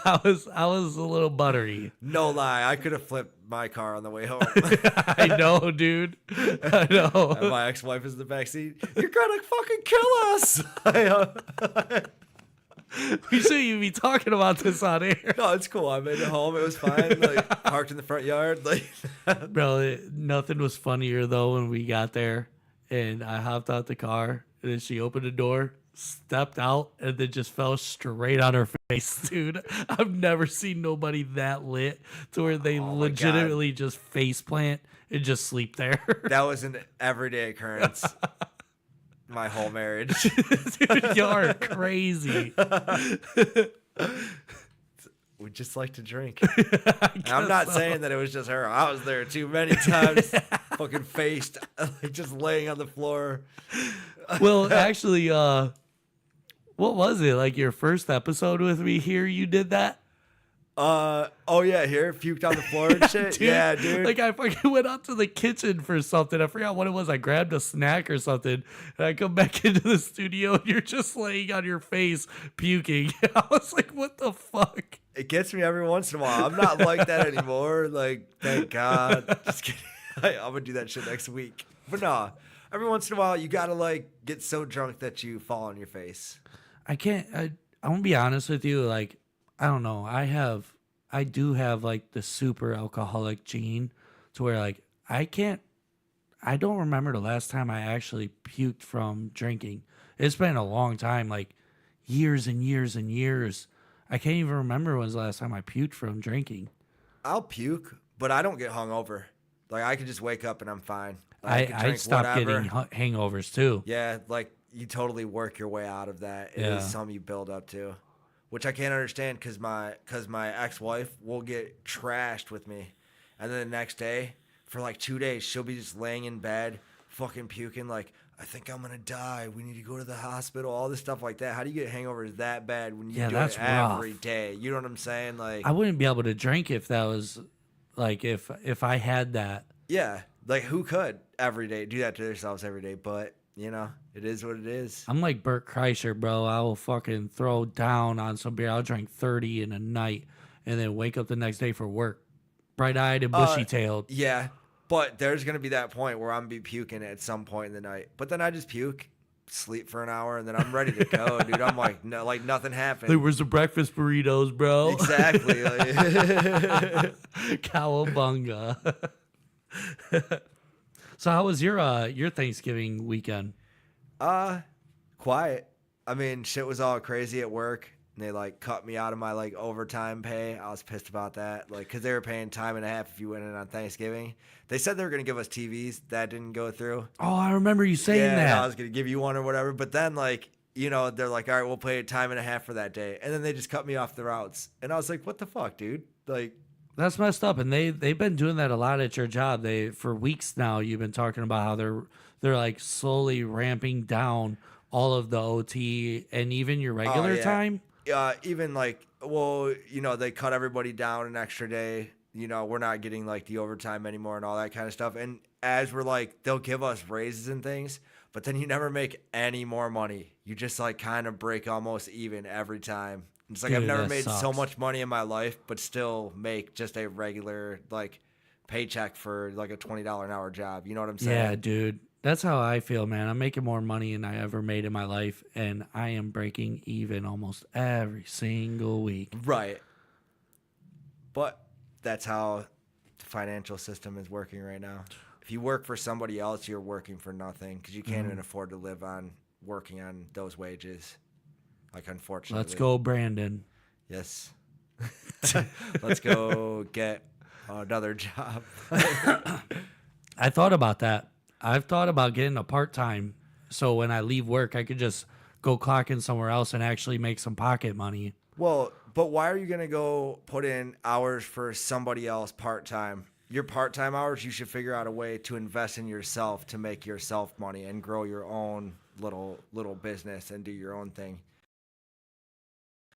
I was a little buttery. No lie, I could have flipped my car on the way home. I know, dude. I know. And my ex-wife is in the backseat. You're gonna fucking kill us. We shouldn't even be talking about this on air. No, it's cool. I made it home. It was fine. Like parked in the front yard. Like, Bro, nothing was funnier though when we got there and I hopped out the car and then she opened the door, stepped out, and then just fell straight on her face, dude. I've never seen nobody that lit to where they legitimately just face plant and just sleep there. that was an everyday occurrence. My whole marriage. Dude, you're crazy. We just like to drink. And I'm not saying that it was just her. I was there too many times, fucking faced, like just laying on the floor. Well, actually, what was it? Like your first episode with me here, you did that? Oh yeah, here, puked on the floor and shit. Dude, Yeah, dude. Like I fucking went out to the kitchen for something. I forgot what it was. I grabbed a snack or something, and I come back into the studio, and you're just laying on your face puking. I was like, "What the fuck?" It gets me every once in a while. I'm not like that anymore. Like, thank God. Just kidding. I'm gonna do that shit next week. But nah, every once in a while, you gotta like get so drunk that you fall on your face. I can't. I'm gonna be honest with you. Like, I don't know. I do have like the super alcoholic gene to where like I don't remember the last time I actually puked from drinking. It's been a long time, like years and years and years. I can't even remember when was the last time I puked from drinking. I'll puke, but I don't get hungover. Like I can just wake up and I'm fine. Like, can I drink stopped whatever. getting hangovers too. Yeah, like you totally work your way out of that. It Yeah. is something you build up to, which I can't understand because my ex-wife will get trashed with me, and then the next day for like 2 days she'll be just laying in bed, fucking puking like, "I think I'm gonna die. We need to go to the hospital." All this stuff like that. How do you get hangovers that bad when you do that's it rough. every day? You know what I'm saying? Like, I wouldn't be able to drink if that was like if I had that Yeah, like who could every day do that to themselves every day? But you know, it is what it is. I'm like Bert Kreischer, bro. I will fucking throw down on some beer. I'll drink 30 in a night and then wake up the next day for work, bright-eyed and bushy-tailed. Yeah, but there's gonna be that point where I'm gonna be puking at some point in the night. But then I just puke, sleep for an hour, and then I'm ready to go, dude. I'm like, no, like nothing happened. Like, where's the breakfast burritos, bro? Exactly. Like Cowabunga. So how was your Thanksgiving weekend? Quiet. I mean, shit was all crazy at work. And they like cut me out of my like overtime pay. I was pissed about that. Like, cause they were paying time and a half if you went in on Thanksgiving. They said they were gonna give us TVs. That didn't go through. Oh, I remember you saying Yeah, that. and I was gonna give you one or whatever. But then like, you know, they're like, all right, we'll pay time and a half for that day. And then they just cut me off the routes. And I was like, what the fuck, dude? Like, That's messed up, and they've been doing that a lot at your job. They for weeks now. You've been talking about how they're like slowly ramping down all of the OT and even your regular time. Even like, well, you know, they cut everybody down an extra day. You know, we're not getting like the overtime anymore and all that kind of stuff. And as we're like, they'll give us raises and things, but then you never make any more money. You just like kind of break almost even every time. It's like, Dude, I've never that made so sucks. much money in my life, but still make just a regular like paycheck for like a $20 an hour job. You know what I'm saying? Yeah, dude. That's how I feel, man. I'm making more money than I ever made in my life, and I am breaking even almost every single week. Right. But that's how the financial system is working right now. If you work for somebody else, you're working for nothing because you can't even afford to live on working on those wages. Like, unfortunately. Let's go, Brandon. Yes. Let's go get another job. I thought about that. I've thought about getting a part-time, so when I leave work, I could just go clock in somewhere else and actually make some pocket money. Well, but why are you going to go put in hours for somebody else part-time? Your part-time hours, you should figure out a way to invest in yourself to make yourself money and grow your own little business and do your own thing.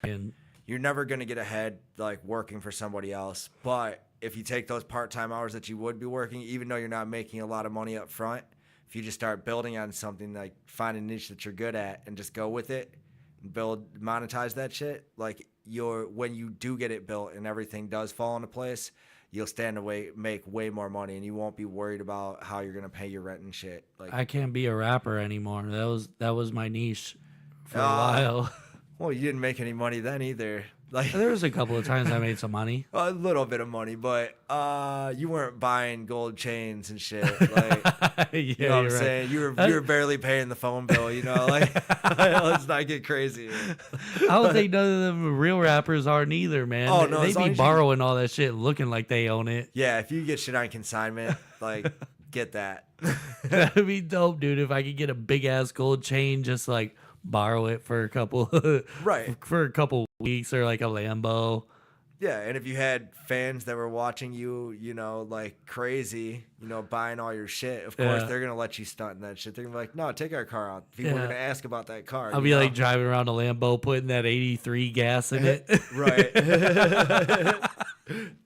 And you're never going to get ahead like working for somebody else. But if you take those part-time hours that you would be working, even though you're not making a lot of money up front, if you just start building on something, like find a niche that you're good at and just go with it, monetize that shit, like when you do get it built and everything does fall into place, you'll make way more money and you won't be worried about how you're going to pay your rent and shit. Like, I can't be a rapper anymore. That was my niche for a while. Well, you didn't make any money then either. Like, there was a couple of times I made some money. A little bit of money, but you weren't buying gold chains and shit. Like, yeah, you know what I'm saying? You were barely paying the phone bill, you know? Like, let's not get crazy. I don't think none of them real rappers aren't either, man. Oh, no, they be borrowing all that shit looking like they own it. Yeah, if you get shit on consignment, like, get that. That'd be dope, dude, if I could get a big-ass gold chain, just, like, borrow it for a couple right for a couple weeks, or like a Lambo. Yeah, and if you had fans that were watching you, you know, like crazy, you know, buying all your shit, of course they're gonna let you stunt in that shit. They're gonna be like, no, take our car out. People are gonna ask about that car. I'll be like driving around a Lambo putting that 83 gas in it. Right.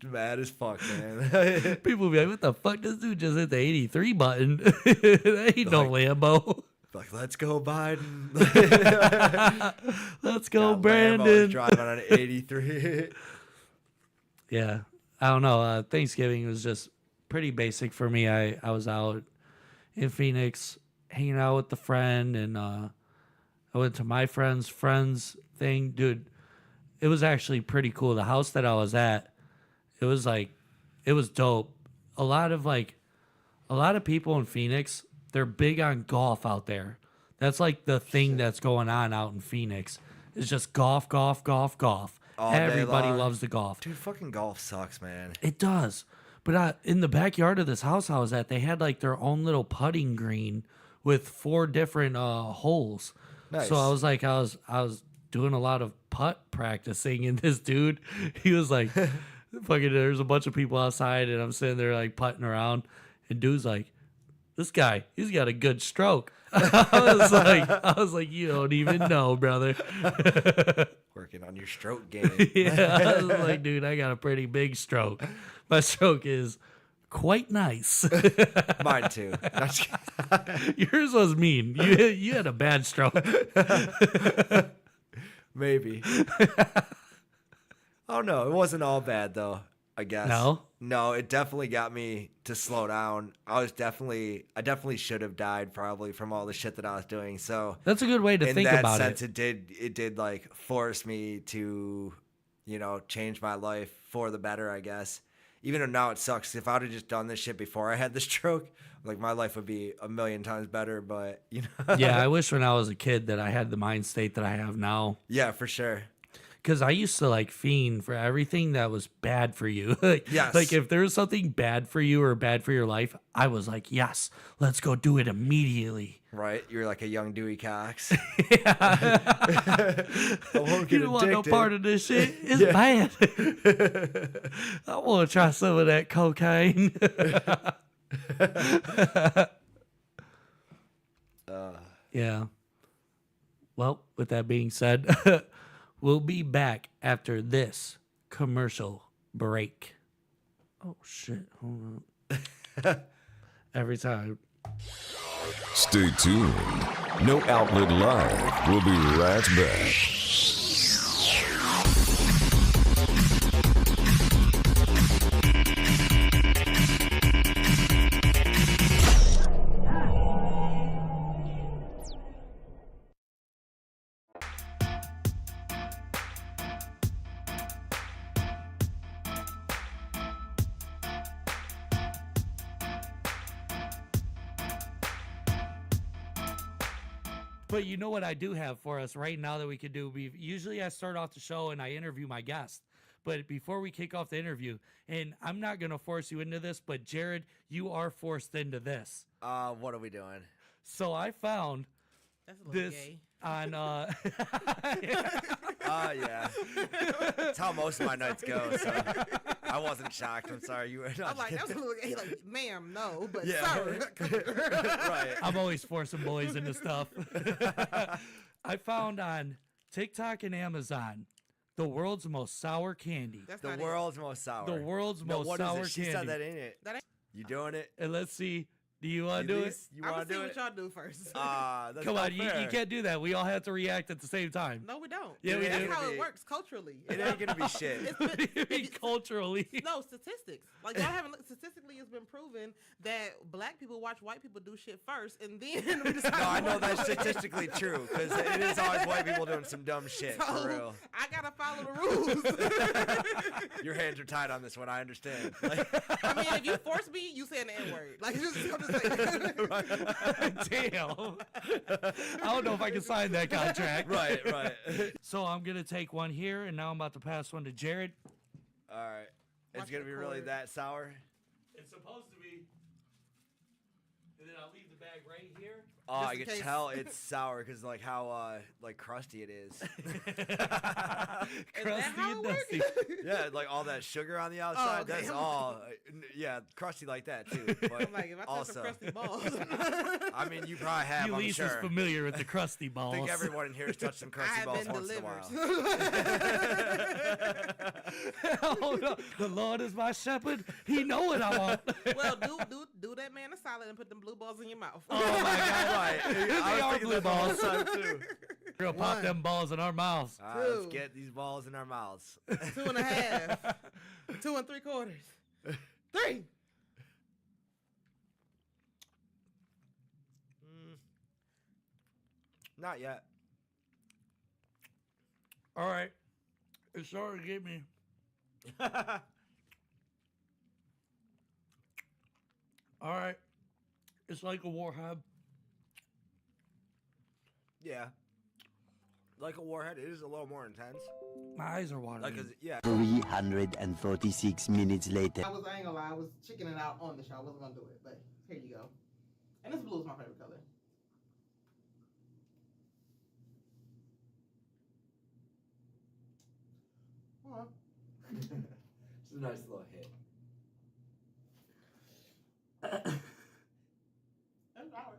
Mad as fuck, man. People be like, what the fuck, this dude just hit the 83 button. That ain't no Lambo. Like, let's go, Biden. Let's go, Got Brandon. Lambos driving on an 83. Yeah, I don't know. Thanksgiving was just pretty basic for me. I was out in Phoenix hanging out with the friend, and I went to my friend's thing. Dude, it was actually pretty cool. The house that I was at, it was dope. A lot of people in Phoenix, they're big on golf out there. That's like the thing that's going on out in Phoenix. It's just golf, golf, golf, golf. All day Everybody long. loves the golf. Dude, fucking golf sucks, man. It does. But in the backyard of this house I was at, they had like their own little putting green with 4 different holes. Nice. So I was like, I was doing a lot of putt practicing, and this dude, he was like, fucking, there's a bunch of people outside, and I'm sitting there like putting around, and dude's like, this guy, he's got a good stroke. I was like, you don't even know, brother. Working on your stroke game. Yeah, I was like, dude, I got a pretty big stroke. My stroke is quite nice. Mine too. Yours was mean. You had a bad stroke. Maybe. Oh no, it wasn't all bad though. I guess. No, it definitely got me to slow down. I definitely should have died probably from all the shit that I was doing. So that's a good way to think about it. In that sense, it did like force me to, change my life for the better, I guess. Even though now it sucks. If I would have just done this shit before I had the stroke, like my life would be a million times better. But Yeah, I wish when I was a kid that I had the mind state that I have now. Yeah, for sure. Because I used to like fiend for everything that was bad for you. Yes. Like if there was something bad for you or bad for your life, I was like, yes, let's go do it immediately. Right? You're like a young Dewey Cox. Yeah. You don't want no part of this shit. It's bad. I want to try some of that cocaine. Yeah. Well, with that being said, we'll be back after this commercial break. Oh, shit. Hold on. Every time. Stay tuned. No Outlet Live. We'll be right back. But you know what I do have for us right now that we could do? Usually I start off the show and I interview my guest. But before we kick off the interview, and I'm not going to force you into this, but Jarrod, you are forced into this. What are we doing? So I found this gay. on... Yeah. That's how most of my nights go, so I wasn't shocked. I'm sorry. You were not. I'm like, that was a little gay. Like, ma'am, no, but Yeah. sir. Right. I'm always forcing boys into stuff. I found on TikTok and Amazon the world's most sour candy. That's The not world's most sour. The world's No, most what is sour it? She candy. said that ain't it. That ain't- You doing it? And let's see. Do you want to do it? Elise, you I'm want gonna to see do what it? y'all do first. That's Come not on, you fair. can't do that. We all have to react at the same time. No, we don't. Yeah, we That's do. how it works culturally. It ain't gonna be shit. Culturally. No, statistics. Like y'all haven't looked. Statistically, it's been proven that black people watch white people do shit first, and then we decide. No, I know that's statistically true because it is always white people doing some dumb shit So, for real. I gotta follow the rules. Your hands are tied on this one. I understand. I mean, if you force me, you saying the N word. Like, I'm just saying. Damn. I don't know if I can sign that contract. Right. So I'm going to take one here, and now I'm about to pass one to Jarrod. All right. It's gonna be really that sour. It's supposed to be. And then I'll leave the bag right here. Oh, I can tell it's sour because like how like crusty it is. Crusty and dusty. Yeah, like all that sugar on the outside. okay. That's all. Yeah, crusty like that too. But I'm like, if I touch also, some crusty balls. I mean, you probably have. Elise I'm sure. is familiar with the crusty balls. I think everyone in here has touched some crusty I've balls been once in a delivered. while. Oh, no. The Lord is my shepherd. He know what I want. Well, do that man a solid and put them blue balls in your mouth. Oh my God! Right. They are blue balls. Time too. We're gonna pop them balls in our mouths. All right, let's Two. get these balls in our mouths. 2.5. 2 3/4. 3. Not yet. All right, it's starting to get me. All right, it's like a warhead. Yeah. Like a warhead, it is a little more intense. My eyes are watering. Like, yeah. 346 minutes later. I ain't gonna lie, I was chickening out on the show. I wasn't gonna do it, but here you go. And this blue is my favorite color. It's a nice little hit. That's sour.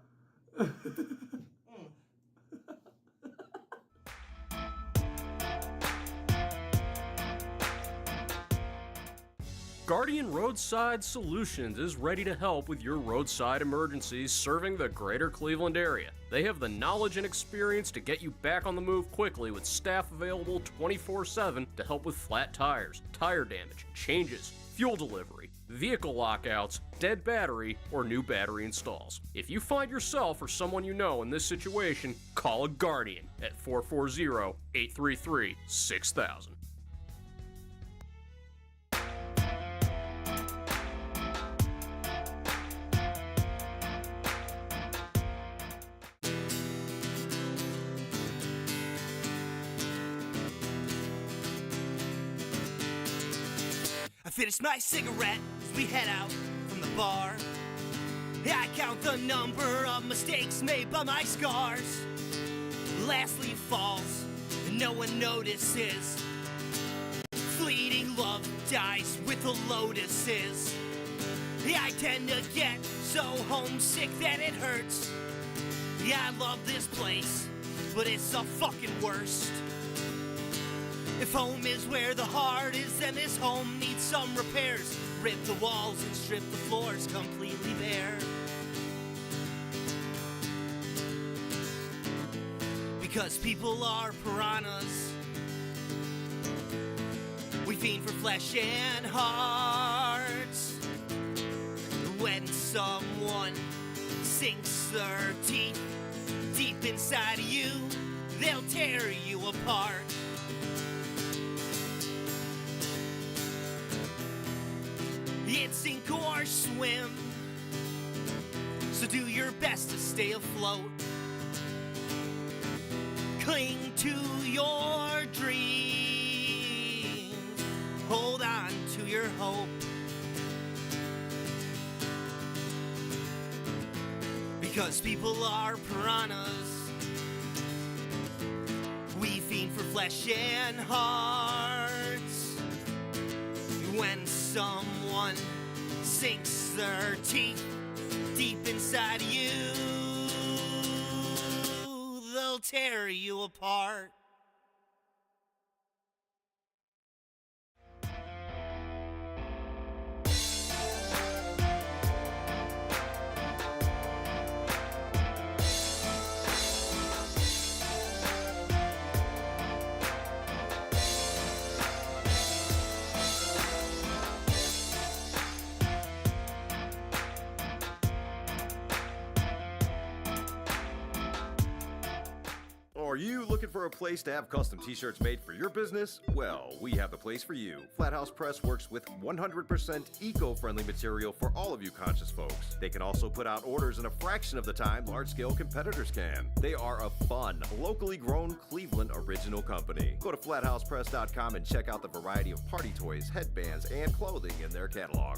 Guardian Roadside Solutions is ready to help with your roadside emergencies serving the greater Cleveland area. They have the knowledge and experience to get you back on the move quickly with staff available 24/7 to help with flat tires, tire damage, changes, fuel delivery, vehicle lockouts, dead battery, or new battery installs. If you find yourself or someone you know in this situation, call a Guardian at 440-833-6000. I finished my cigarette as we head out from the bar. I count the number of mistakes made by my scars. Last leaf falls and no one notices. Fleeting love dies with the lotuses. I tend to get so homesick that it hurts. Yeah, I love this place, but it's the fucking worst. If home is where the heart is, then this home needs some repairs. Rip the walls and strip the floors completely bare. Because people are piranhas. We fiend for flesh and hearts. When someone sinks their teeth deep inside of you, they'll tear you apart. It's sink or swim, so do your best to stay afloat. Cling to your dreams, hold on to your hope. Because people are piranhas, we fiend for flesh and hearts. When someone sinks their teeth deep inside of you, they'll tear you apart. Are you looking for a place to have custom t-shirts made for your business? Well, we have the place for you. Flathouse Press works with 100% eco-friendly material for all of you conscious folks. They can also put out orders in a fraction of the time large-scale competitors can. They are a fun, locally grown Cleveland original company. Go to flathousepress.com and check out the variety of party toys, headbands, and clothing in their catalog.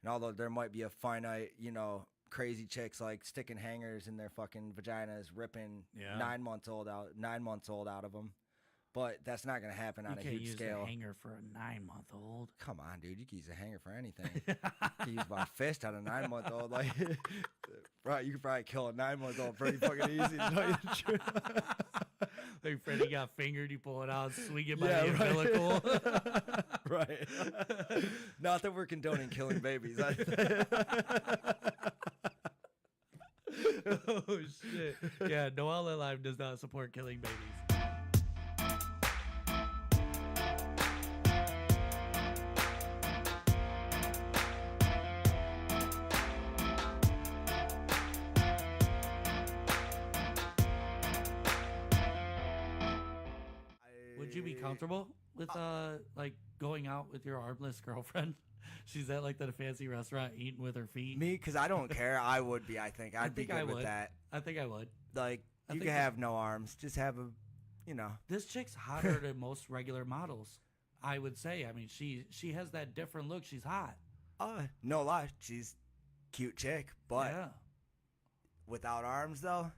And although there might be a finite, crazy chicks like sticking hangers in their fucking vaginas, ripping 9 months old out of them, but that's not gonna happen on a huge scale. You can't use a hanger for a 9-month-old. Come on, dude, you can use a hanger for anything. You can use my fist on a 9-month-old. Like, right? You could probably kill a 9-month-old pretty fucking easy. To tell you the truth. Like Freddie got fingered, you pull it out, swing it by the umbilical. Right. Not that we're condoning killing babies. Oh shit. Yeah, NoOutletLive does not support killing babies. Would you be comfortable with like going out with your armless girlfriend? She's at like the fancy restaurant eating with her feet. Me, because I don't care. I would be. I think I'd be good with that. I think I would. Like I you think can have no arms, just have a, you know. This chick's hotter than most regular models, I would say. I mean, she has that different look. She's hot. No lie, she's cute chick, but Yeah. without arms though,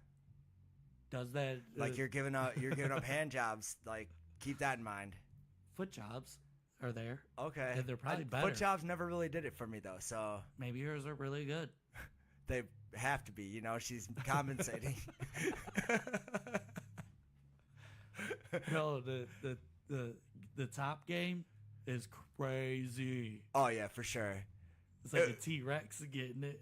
Does that like you're giving up hand jobs. Like keep that in mind. foot jobs are there? Okay, And they're probably better. Foot jobs never really did it for me though, so Maybe hers are really good. they have to be. You know, she's compensating. No, the top game is crazy. Oh yeah, for sure. It's like a T-Rex getting it.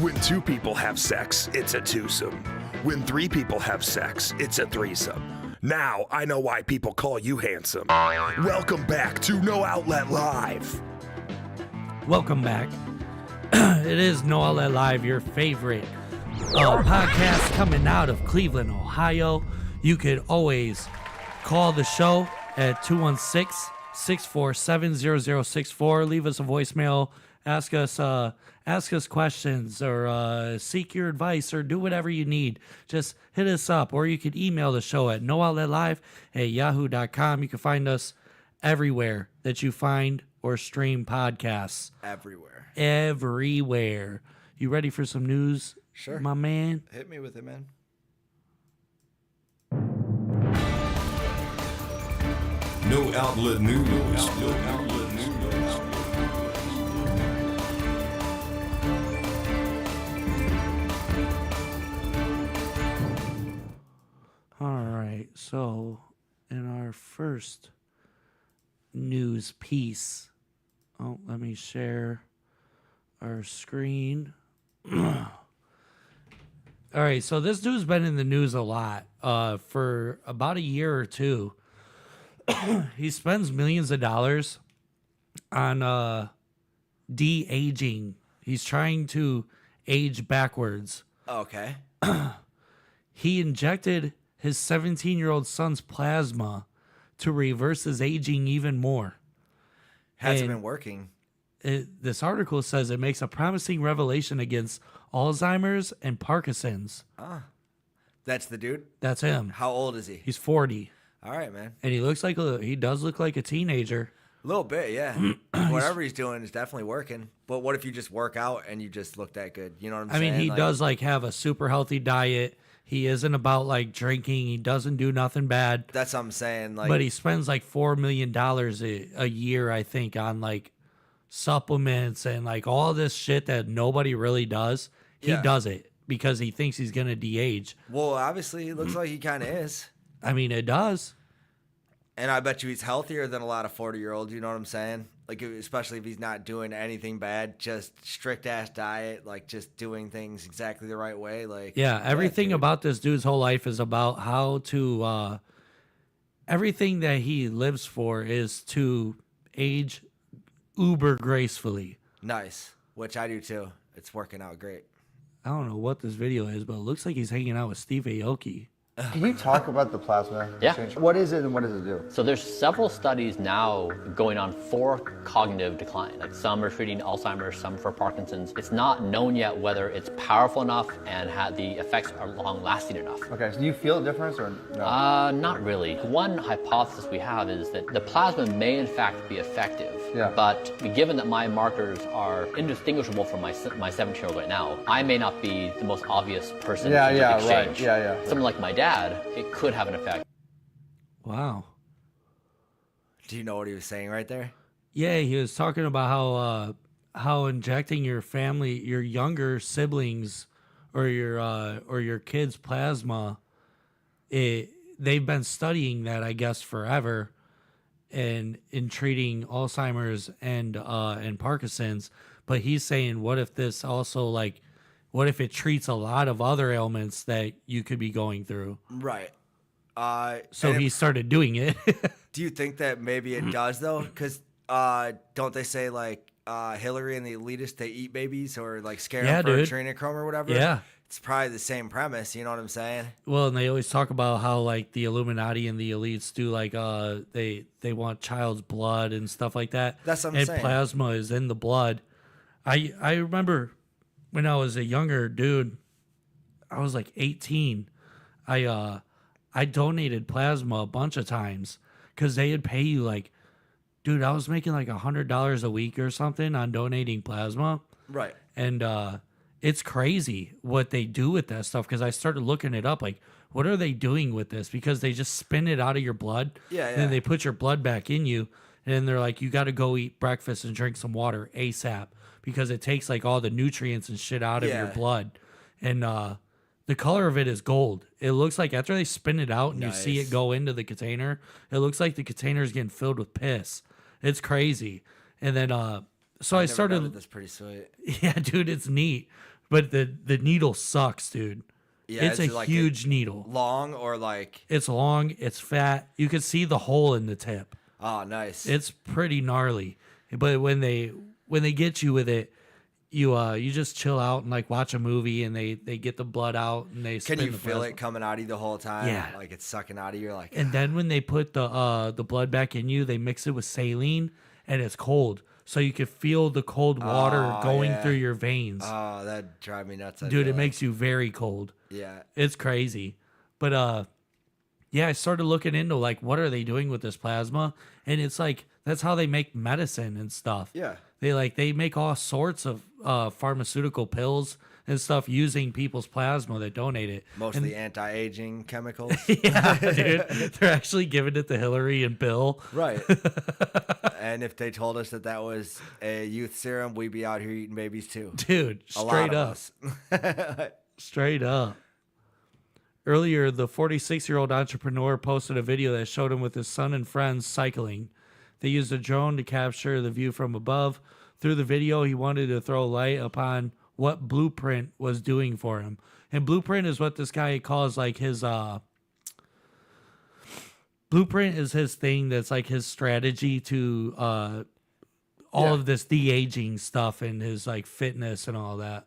When two people have sex, it's a twosome. When three people have sex, it's a threesome. Now I know why people call you handsome. Welcome back to No Outlet Live. Welcome back. It is No Outlet Live, your favorite podcast coming out of Cleveland, Ohio. You could always call the show at 216-647-0064. Leave us a voicemail. Ask us questions or seek your advice or do whatever you need. Just hit us up, or you could email the show at nooutletlive@yahoo.com. You can find us everywhere that you find or stream podcasts. Everywhere. You ready for some news? Sure. My man? Hit me with it, man. No Outlet News. No Outlet News. All right, so in our first news piece, let me share our screen. All right, so this dude's been in the news a lot for about a year or two. He spends millions of dollars on de-aging. He's trying to age backwards. Okay. He injected his 17-year-old son's plasma to reverse his aging even more. Hasn't been working. This article says it makes a promising revelation against Alzheimer's and Parkinson's. That's the dude? That's him. How old is he? He's 40. All right, man. And he does look like a teenager. A little bit, yeah. Whatever he's doing is definitely working. But what if you just work out and you just look that good? You know what I'm saying? I mean, he does have a super healthy diet. He isn't about drinking. He doesn't do nothing bad. That's what I'm saying. But he spends $4 million a year, I think, on supplements and all this shit that nobody really does. He does it because he thinks he's gonna de-age. Well, obviously, it looks like he kind of is. I mean, it does. And I bet you he's healthier than a lot of 40-year-olds. You know what I'm saying? Especially if he's not doing anything bad, just strict ass diet, just doing things exactly the right way. Everything about this dude's whole life is about how to. Everything that he lives for is to age uber gracefully. Nice, which I do too. It's working out great. I don't know what this video is, but it looks like he's hanging out with Steve Aoki. Can we talk about the plasma exchange? What is it and what does it do? So there's several studies now going on for cognitive decline. Some are treating Alzheimer's, some for Parkinson's. It's not known yet whether it's powerful enough and the effects are long-lasting enough. Okay, so do you feel a difference or no? Not really. One hypothesis we have is that the plasma may in fact be effective. Yeah. But given that my markers are indistinguishable from my 7-year-old right now, I may not be the most obvious person to exchange. Right. Yeah. Someone like my dad, it could have an effect. Wow. Do you know what he was saying right there? Yeah, he was talking about how injecting your family, your younger siblings, or your kids' plasma, they've been studying that, I guess, forever, and in treating Alzheimer's and Parkinson's. But he's saying, what if this also, like, what if it treats a lot of other ailments that you could be going through? Right. So he started doing it. Do you think that maybe it does though? Because don't they say like Hillary and the elitists, they eat babies or like scare them for adrenochrome or whatever? Yeah. It's probably the same premise. You know what I'm saying? Well, and they always talk about how like the Illuminati and the elites do like they want child's blood and stuff like that. That's what I'm saying. And plasma is in the blood. I remember when I was a younger dude, I was like 18. I donated plasma a bunch of times because they'd pay you like, dude, I was making like $100 a week or something on donating plasma. Right. And it's crazy what they do with that stuff because I started looking it up. Like, what are they doing with this? Because they just spin it out of your blood. Yeah, And then they put your blood back in you. And they're like, you got to go eat breakfast and drink some water ASAP because it takes like all the nutrients and shit out of your blood. And the color of it is gold. It looks like after they spin it out and you see it go into the container, it looks like the container is getting filled with piss. It's crazy. And then, so I started. That's pretty sweet. Yeah, dude, it's neat. But the needle sucks, dude. Yeah, it's a like huge needle. Long or like? It's long. It's fat. You can see the hole in the tip. Oh, nice. It's pretty gnarly. But when they get you with it, you just chill out and like watch a movie and they get the blood out and they spin Can you the feel plasma. it coming out of you the whole time? Yeah. Like it's sucking out of you. Like. And then when they put the blood back in you, they mix it with saline and it's cold. So you can feel the cold water going through your veins. Oh, that drive me nuts. Dude, it makes you very cold. Yeah. It's crazy. But yeah, I started looking into like what are they doing with this plasma? And it's like that's how they make medicine and stuff. Yeah. They make all sorts of pharmaceutical pills and stuff using people's plasma that donate it. Mostly anti-aging chemicals. Yeah, dude. They're actually giving it to Hillary and Bill. Right. And if they told us that that was a youth serum, we'd be out here eating babies too. Dude, straight up. Straight up. Earlier, the 46-year-old entrepreneur posted a video that showed him with his son and friends cycling. They used a drone to capture the view from above. Through the video, he wanted to throw light upon what Blueprint was doing for him. And Blueprint is what this guy calls like his Blueprint is his thing that's like his strategy to all of this de-aging stuff and his like fitness and all that.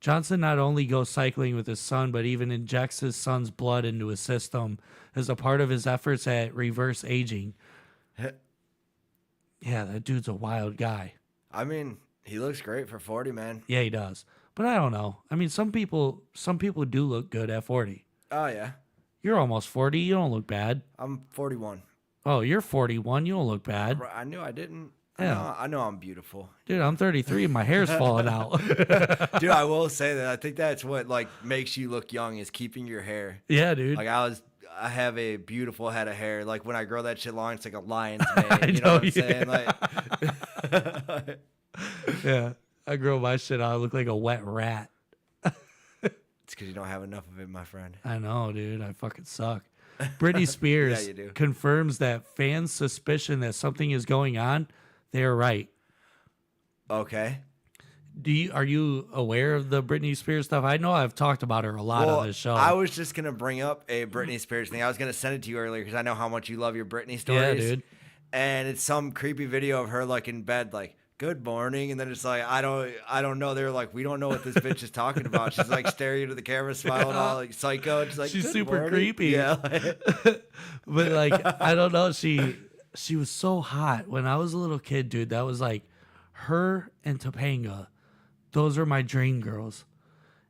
Johnson not only goes cycling with his son, but even injects his son's blood into his system as a part of his efforts at reverse aging. Yeah, that dude's a wild guy. I mean, he looks great for 40, man. Yeah, he does. But I don't know. I mean, some people do look good at 40. Oh, yeah. You're almost 40. You don't look bad. I'm 41. Oh, you're 41. You don't look bad. I knew I didn't. Yeah. I know I'm beautiful. Dude, I'm 33 and my hair's falling out. Dude, I will say that I think that's what like makes you look young is keeping your hair. Yeah, dude. Like I have a beautiful head of hair. Like when I grow that shit long, it's like a lion's mane. You know what I'm saying? Like, yeah, I grow my shit out. I look like a wet rat. It's because you don't have enough of it, my friend. I know, dude. I fucking suck. Britney Spears you do. confirms that fans' suspicion that something is going on, they are right. Okay. Are you aware of the Britney Spears stuff? I know I've talked about her a lot on this show. I was just gonna bring up a Britney Spears thing. I was gonna send it to you earlier because I know how much you love your Britney stories. Yeah, dude. And it's some creepy video of her like in bed, like "Good morning," and then it's like I don't know. They're like, we don't know what this bitch is talking about. She's like staring into the camera, smiling all like psycho. She's like, she's "Good super morning." creepy. Yeah. But like, I don't know. She was so hot when I was a little kid, dude. That was like her and Topanga. Those are my dream girls.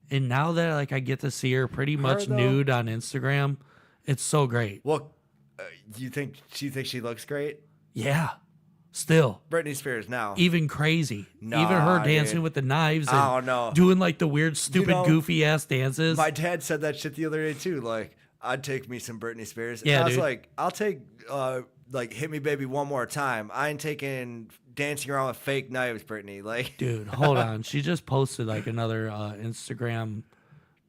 And now that like I get to see her pretty much nude on Instagram, it's so great. Well, you think she thinks she looks great? Yeah. Still. Britney Spears now. Even crazy. Nah, even her dancing dude. with the knives I and don't know. doing like the weird, stupid, goofy ass dances. My dad said that shit the other day too. Like, I'd take me some Britney Spears. Yeah, and I was dude. like, I'll take like hit me baby one more time. I ain't taking dancing around with fake knives, Brittany. Like, dude, hold on. She just posted like another Instagram.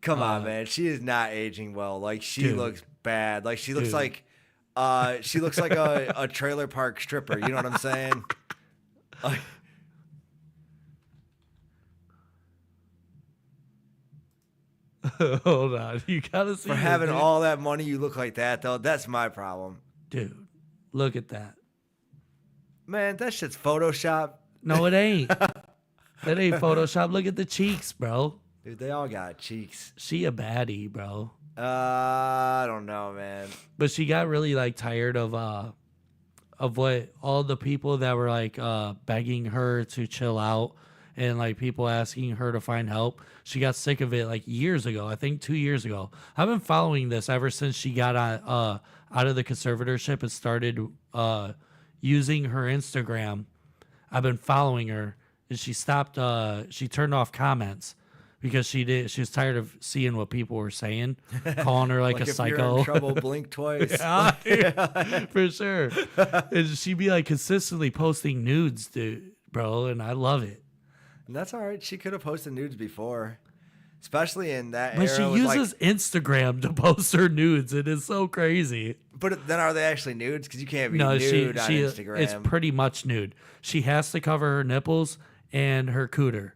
Come on, man. She is not aging well. Like, she looks bad. Like, she looks like a trailer park stripper. You know what I'm saying? Like, hold on. You gotta see for having all that money, you look like that, though. That's my problem. Dude, look at that. Man, that shit's Photoshop. No, it ain't. That ain't Photoshop. Look at the cheeks, bro. Dude, they all got cheeks. She a baddie, bro. I don't know, man. But she got really like tired of what all the people that were like begging her to chill out and like people asking her to find help. She got sick of it like years ago. I think 2 years ago. I've been following this ever since she got out of the conservatorship and started using her Instagram. I've been following her, and she stopped. She turned off comments because she was tired of seeing what people were saying, calling her like a if psycho. You're in trouble, blink twice. Yeah, for sure. And she'd be like consistently posting nudes, dude, bro, and I love it. And that's all right. She could have posted nudes before, especially in that But era. she with, uses Instagram to post her nudes. It is so crazy. But then are they actually nudes? Because you can't be No, nude on Instagram. It's pretty much nude. She has to cover her nipples and her cooter.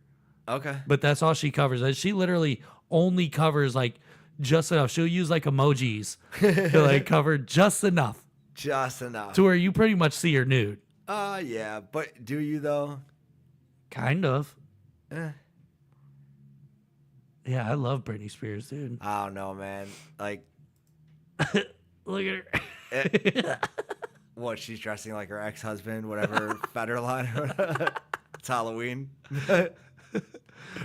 Okay. But that's all she covers. And she literally only covers like just enough. She'll use like emojis to like cover just enough. Just enough. To where you pretty much see her nude. Yeah. But do you though? Kind of. Yeah, I love Britney Spears, dude. I don't know, man. Like, look at her. What, she's dressing like her ex-husband, whatever, Federline. It's Halloween.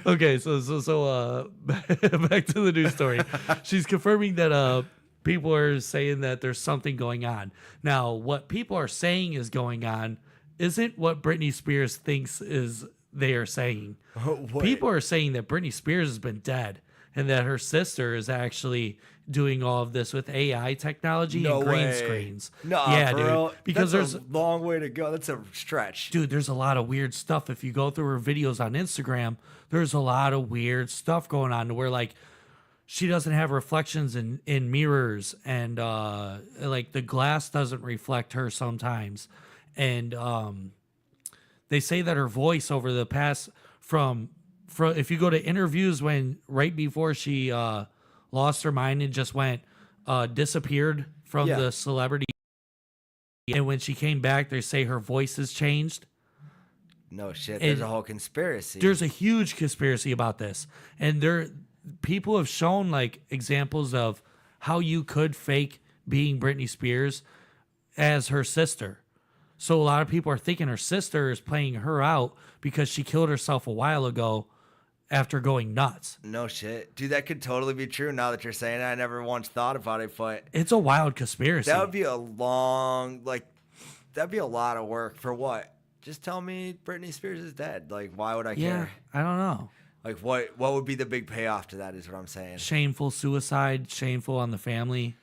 Okay, so back to the news story. She's confirming that people are saying that there's something going on. Now, what people are saying is going on isn't what Britney Spears thinks is they are saying. People are saying that Britney Spears has been dead and that her sister is actually doing all of this with AI technology and green screens. No, yeah, for dude. real? Because That's there's a long way to go. That's a stretch. Dude, there's a lot of weird stuff. If you go through her videos on Instagram, there's a lot of weird stuff going on to where like she doesn't have reflections in mirrors and like the glass doesn't reflect her sometimes. And they say that her voice over the past from if you go to interviews when right before she lost her mind and just went disappeared from the celebrity, and when she came back, they say her voice has changed. No shit. There's a whole conspiracy. There's a huge conspiracy about this, and people have shown like examples of how you could fake being Britney Spears as her sister. So a lot of people are thinking her sister is playing her out because she killed herself a while ago after going nuts. No shit. Dude, that could totally be true now that you're saying it. I never once thought about it, but it's a wild conspiracy. That would be a that'd be a lot of work for what? Just tell me Britney Spears is dead. Like, why would I care? I don't know. Like, what would be the big payoff to that is what I'm saying. Shameful suicide, shameful on the family.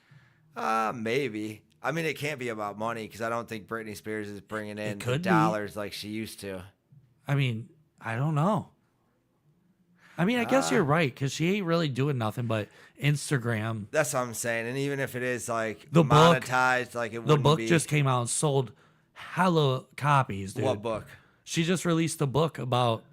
Maybe. I mean, it can't be about money because I don't think Britney Spears is bringing in the could dollars like she used to. I mean, I don't know. I mean, I guess you're right because she ain't really doing nothing but Instagram. That's what I'm saying. And even if it is like the monetized, like it wouldn't the book be. just came out and sold hella copies, dude. What book? She just released a book about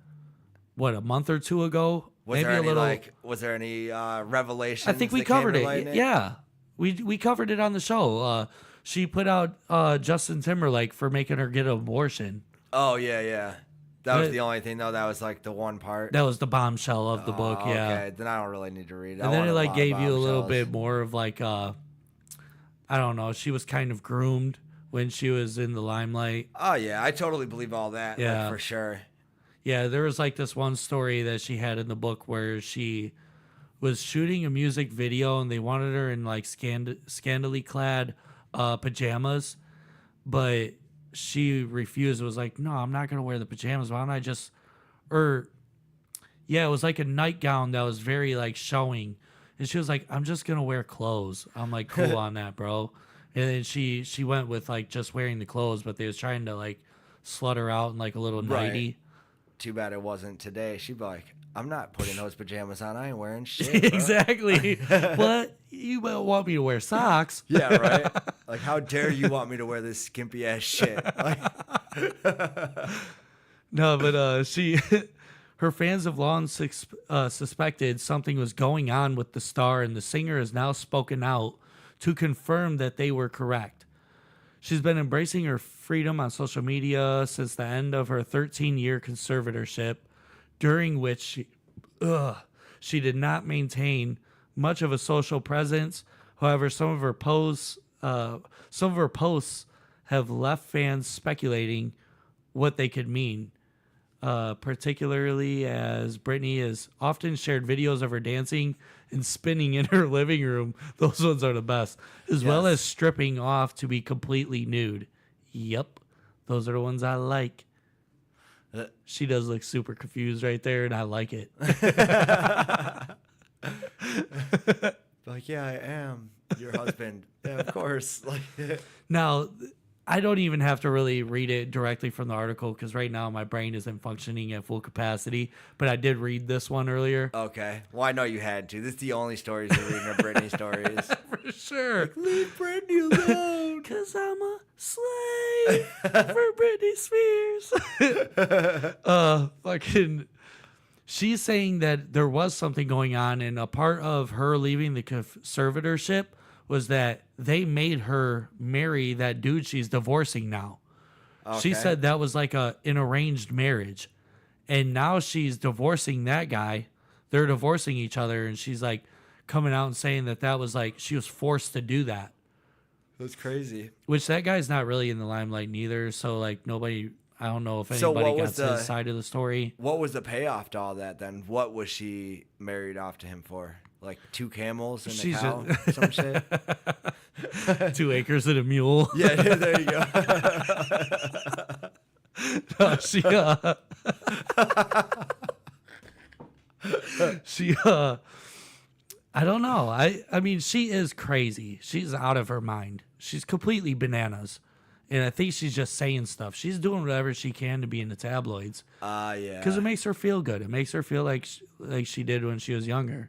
a month or two ago. Was there any revelations? I think we covered it. Yeah, we covered it on the show. She put out Justin Timberlake for making her get an abortion. Oh yeah. That was the only thing though. That was like the one part. That was the bombshell of the book. Yeah. Okay, then I don't really need to read it. And then it like gave you a little bit more of like I don't know. She was kind of groomed when she was in the limelight. Oh yeah, I totally believe all that. Yeah, like, for sure. Yeah, there was like this one story that she had in the book where she was shooting a music video and they wanted her in like scantily clad pajamas, but she refused. It was like, no, I'm not going to wear the pajamas. Why don't I just, it was like a nightgown that was very like showing. And she was like, I'm just going to wear clothes. I'm like, cool on that, bro. And then she went with like just wearing the clothes, but they was trying to like slut her out in like a little nightie. Too bad it wasn't today. She'd be like, I'm not putting those pajamas on. I ain't wearing shit. Bro. Exactly. What? You might want me to wear socks. Yeah, right? Like, how dare you want me to wear this skimpy ass shit? Like, no, but her fans have long suspected something was going on with the star, and the singer has now spoken out to confirm that they were correct. She's been embracing her freedom on social media since the end of her 13-year conservatorship, during which she did not maintain much of a social presence. However, some of her posts have left fans speculating what they could mean. Particularly as Britney has often shared videos of her dancing and spinning in her living room. Those ones are the best. As well as stripping off to be completely nude. Yep. Those are the ones I like. She does look super confused right there, and I like it. like, yeah, I am your husband. Yeah, of course. Like, now, I don't even have to really read it directly from the article because right now my brain isn't functioning at full capacity. But I did read this one earlier. Okay. Well, I know you had to. This is the only stories you're reading are Britney stories. For sure. Like, leave Britney alone. Because I'm a slave for Britney Spears. Fucking... She's saying that there was something going on, and a part of her leaving the conservatorship was that they made her marry that dude she's divorcing now. Okay. She said that was like an arranged marriage. And now she's divorcing that guy. They're divorcing each other, and she's like coming out and saying that was like she was forced to do that. That's crazy. Which that guy's not really in the limelight neither, so like nobody... I don't know if anybody got to his side of the story. What was the payoff to all that then? What was she married off to him for? Like 2 camels and a cow? Some shit? 2 acres and a mule. Yeah, there you go. No, I don't know. I mean, she is crazy. She's out of her mind. She's completely bananas. And I think she's just saying stuff. She's doing whatever she can to be in the tabloids. Yeah. Because it makes her feel good. It makes her feel like she did when she was younger.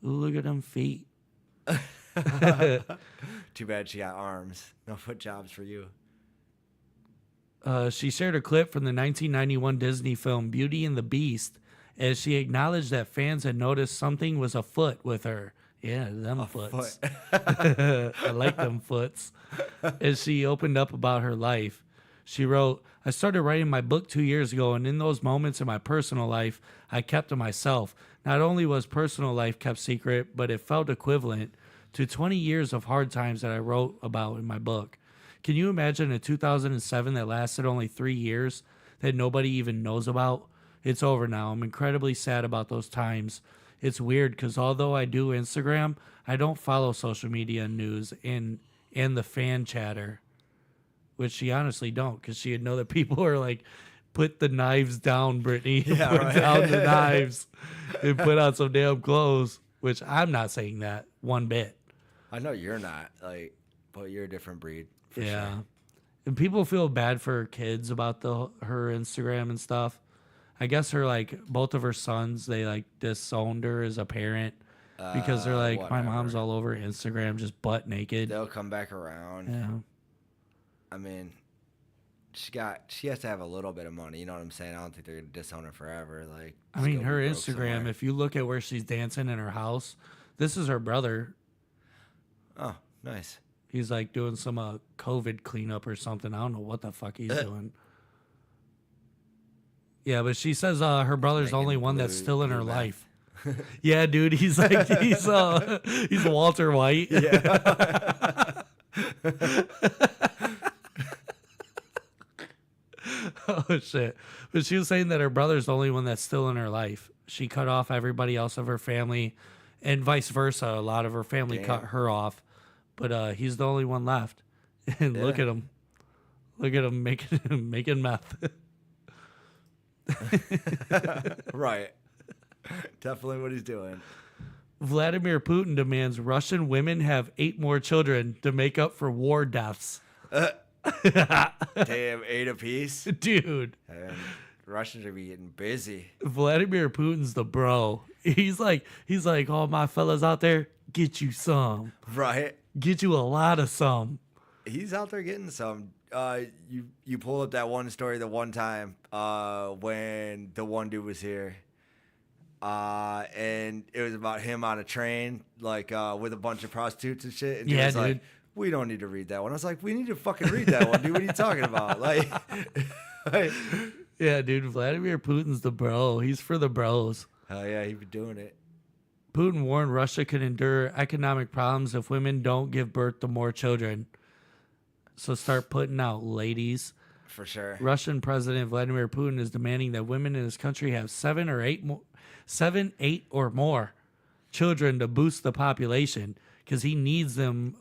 Ooh, look at them feet. Too bad she got arms. No foot jobs for you. She shared a clip from the 1991 Disney film Beauty and the Beast as she acknowledged that fans had noticed something was afoot with her. Yeah, them foots. I like them foots. As she opened up about her life, she wrote, I started writing my book 2 years ago, and in those moments in my personal life, I kept to myself. Not only was personal life kept secret, but it felt equivalent to 20 years of hard times that I wrote about in my book. Can you imagine a 2007 that lasted only 3 years that nobody even knows about? It's over now. I'm incredibly sad about those times. It's weird because although I do Instagram, I don't follow social media and news and the fan chatter, which she honestly don't because she'd know that people are like, put the knives down, Brittany. Yeah, put right. down the knives and put on some damn clothes, which I'm not saying that one bit. I know you're not, like, but you're a different breed. For Yeah. Sure. And people feel bad for her kids about her Instagram and stuff. I guess both of her sons, they like disowned her as a parent because they're like, whatever. my mom's all over Instagram just butt naked. They'll come back around. Yeah. I mean, she has to have a little bit of money. You know what I'm saying? I don't think they're gonna disown her forever. Like, I mean, her Instagram, if you look at where she's dancing in her house, this is her brother. Oh, nice. He's like doing some COVID cleanup or something. I don't know what the fuck he's doing. Yeah, but she says her brother's the only one that's still in her life. Yeah, dude, he's like he's Walter White. Yeah. Oh shit! But she was saying that her brother's the only one that's still in her life. She cut off everybody else of her family, and vice versa. A lot of her family cut her off, but he's the only one left. And Yeah. look at him making meth. Right. Definitely what he's doing. Vladimir Putin demands Russian women have 8 more children to make up for war deaths. Damn, 8 apiece? Dude. And Russians are getting busy. Vladimir Putin's the bro. He's like, all my fellas out there, get you some. Right. Get you a lot of some. He's out there getting some. You pull up that one story the one time when the one dude was here. And it was about him on a train, like with a bunch of prostitutes and shit. And he was like, we don't need to read that one. I was like, we need to fucking read that one, dude. What are you talking about? Like yeah, dude, Vladimir Putin's the bro. He's for the bros. Hell yeah, he be doing it. Putin warned Russia could endure economic problems if women don't give birth to more children. So start putting out, ladies. For sure. Russian President Vladimir Putin is demanding that women in his country have 7, 8 or more children to boost the population because he needs them.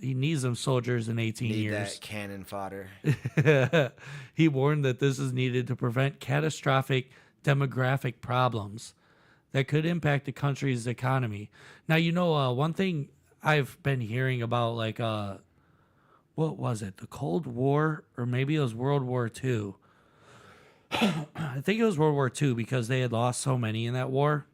He needs them soldiers in 18 Need years. that cannon fodder. He warned that this is needed to prevent catastrophic demographic problems that could impact the country's economy. Now, you know, one thing I've been hearing about, like, what was it? The Cold War, or maybe it was World War II. I think it was World War II because they had lost so many in that war.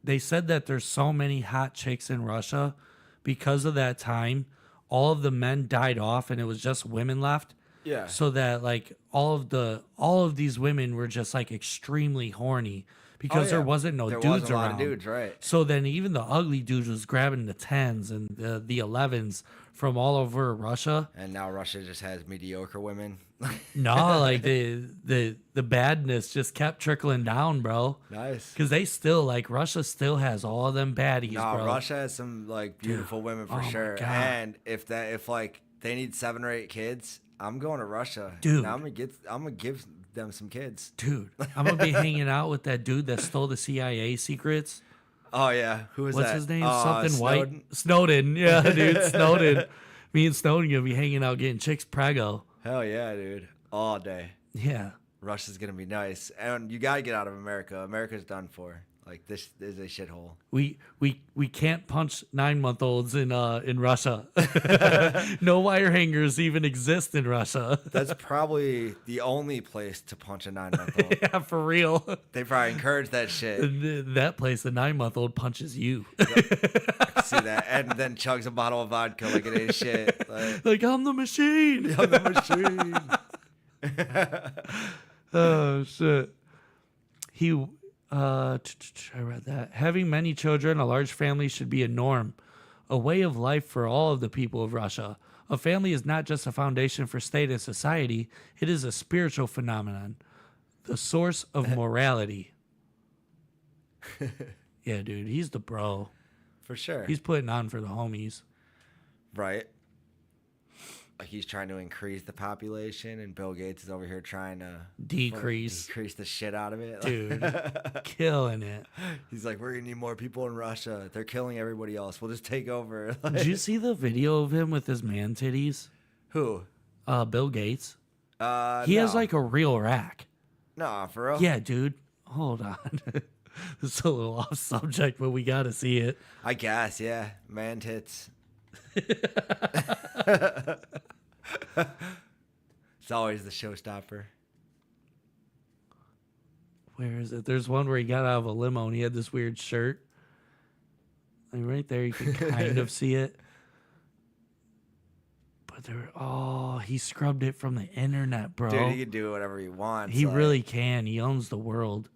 They said that there's so many hot chicks in Russia because of that time. All of the men died off and it was just women left. Yeah. So that like all of these women were just like extremely horny because there wasn't no there dudes wasn't a lot around. of dudes, right? So then even the ugly dudes was grabbing the 10s and the 11s from all over Russia. And now Russia just has mediocre women. No, like the badness just kept trickling down, bro. Nice. Because they still, like, Russia still has all of them baddies, No, bro. Russia has some like beautiful women for oh my sure. God. And if like they need 7 or 8 kids, I'm going to Russia. Dude. And I'm gonna give them some kids. Dude, I'm gonna be hanging out with that dude that stole the CIA secrets. Oh yeah, who is that? What's his name? Something Snowden? White. Snowden. Yeah, dude, Snowden. Me and Snowden gonna be hanging out getting chicks prego. Hell yeah, dude, all day. Yeah. Russia's gonna be nice, and you gotta get out of America. America's done for. Like, this is a shithole. We can't punch 9-month-olds in Russia. No wire hangers even exist in Russia. That's probably the only place to punch a 9-month-old. Yeah, for real. They probably encourage that shit. That place, the 9-month-old punches you. See that, and then chugs a bottle of vodka like it ain't shit. Like I'm the machine. I'm the machine. Oh shit. I read that. Having many children, a large family should be a norm, a way of life for all of the people of Russia. A family is not just a foundation for state and society, it is a spiritual phenomenon, the source of morality. Yeah, dude, he's the bro. For sure. He's putting on for the homies. Right. Like he's trying to increase the population, and Bill Gates is over here trying to decrease the shit out of it. Dude, killing it. He's like, we're gonna need more people in Russia. They're killing everybody else. We'll just take over. Did you see the video of him with his man titties? Who? Bill Gates. He has like a real rack. No, for real? Yeah, dude. Hold on. It's a little off subject, but we gotta see it. I guess, yeah. Man tits. It's always the showstopper. Where is it? There's one where he got out of a limo and he had this weird shirt. Like right there, you can kind of see it. But he scrubbed it from the internet, bro. Dude, he can do whatever he wants. He really can. He owns the world.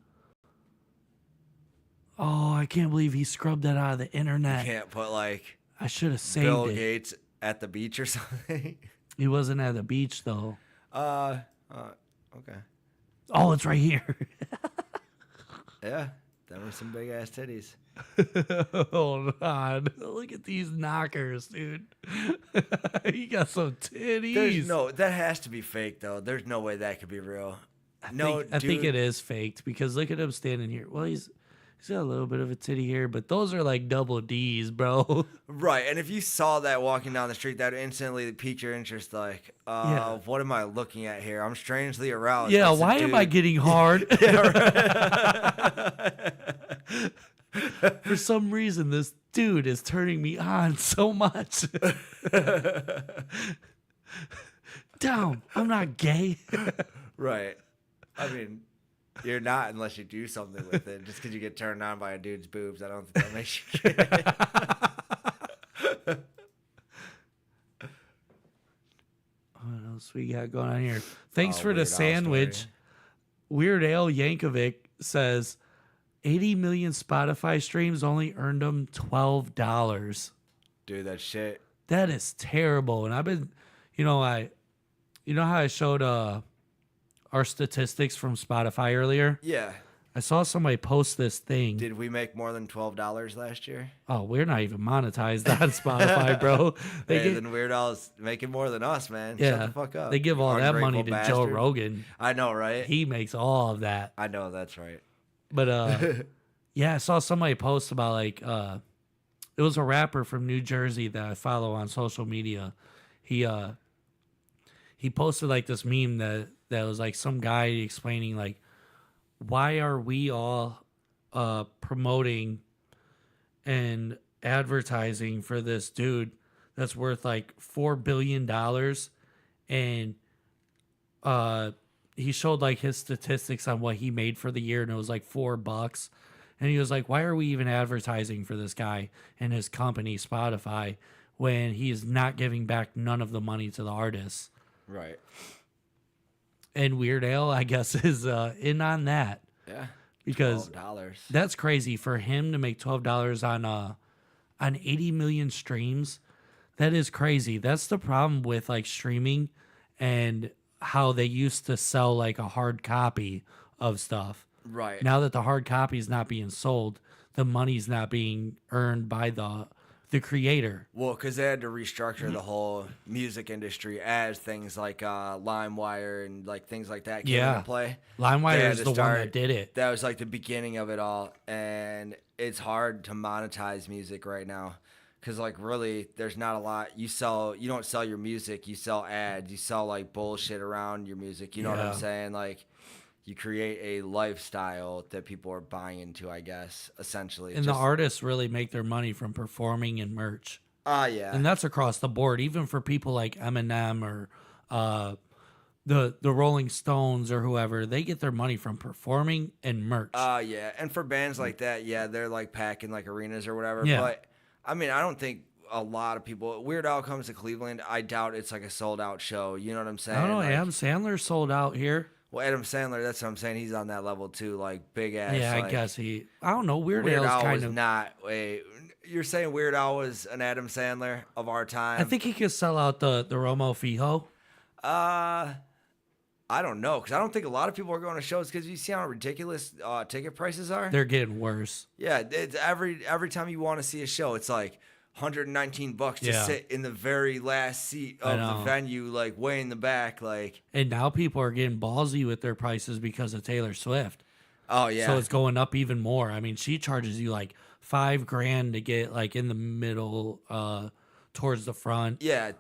Oh, I can't believe he scrubbed that out of the internet. You can't put like I should have saved Bill it. Gates at the beach or something. He wasn't at the beach though. Okay. Oh, it's right here. Yeah, that was some big ass titties. Hold on. Look at these knockers, dude. He got some titties. That has to be fake though. There's no way that could be real. I think it is faked because look at him standing here. Well, he's got a little bit of a titty here, but those are like double D's, bro. Right, and if you saw that walking down the street, that would instantly pique your interest. Like, what am I looking at here? I'm strangely aroused. Yeah, That's a why am I dude. getting hard? Yeah, right. some reason, this dude is turning me on so much. Damn, I'm not gay. Right. I mean, you're not unless you do something with it. Just because you get turned on by a dude's boobs, I don't think that makes you gay. What else we got going on here? Thanks Oh, for the Weird Al sandwich. story. Weird Al Yankovic says 80 million Spotify streams only earned him $12. Dude, that shit. That is terrible. And I've been, you know how I showed our statistics from Spotify earlier? Yeah. I saw somebody post this thing. Did we make more than $12 last year? Oh, we're not even monetized on Spotify, bro. Then Weird Al's making more than us, man. Shut the fuck up. They give all that money to Ungrateful Joe bastard. Rogan. I know, right? He makes all of that. I know, that's right. But yeah, I saw somebody post about like it was a rapper from New Jersey that I follow on social media. He posted like this meme that was like some guy explaining like, why are we all promoting and advertising for this dude that's worth like $4 billion, and he showed like his statistics on what he made for the year, and it was like $4. And he was like, why are we even advertising for this guy and his company, Spotify, when he is not giving back none of the money to the artists? Right. And Weird Al, I guess, is in on that. Yeah. Because $12. that's crazy for him to make $12 on 80 million streams. That is crazy. That's the problem with like streaming and how they used to sell like a hard copy of stuff. Right. Now that the hard copy is not being sold, the money's not being earned by the creator. Well, because they had to restructure the whole music industry as things like LimeWire and like things like that came into play. LimeWire They had is to the one start- that did it. That was like the beginning of it all, and it's hard to monetize music right now because like really, there's not a lot. You don't sell your music. You sell ads. You sell like bullshit around your music. You know what Yeah. I'm saying? Like. You create a lifestyle that people are buying into, I guess, essentially. And the artists really make their money from performing and merch. Yeah. And that's across the board, even for people like Eminem or the Rolling Stones or whoever. They get their money from performing and merch. Yeah. And for bands like that, yeah, they're like packing like arenas or whatever. Yeah. But I mean, I don't think a lot of people. Weird Al comes to Cleveland. I doubt it's like a sold out show. You know what I'm saying? I don't know. Like, Adam Sandler sold out here. Well, Adam Sandler, that's what I'm saying. He's on that level too, like big ass. Yeah, I like, guess I don't know. Weird Al Al's kind was of not. You're saying Weird Al was an Adam Sandler of our time? I think he could sell out the Romo Fijo. I don't know, because I don't think a lot of people are going to shows because you see how ridiculous ticket prices are. They're getting worse. Yeah, it's every time you want to see a show, it's like $119 to sit in the very last seat of the venue, like way in the back, like. And now people are getting ballsy with their prices because of Taylor Swift. Oh yeah. So it's going up even more. I mean, she charges you like $5,000 to get like in the middle, towards the front. Yeah,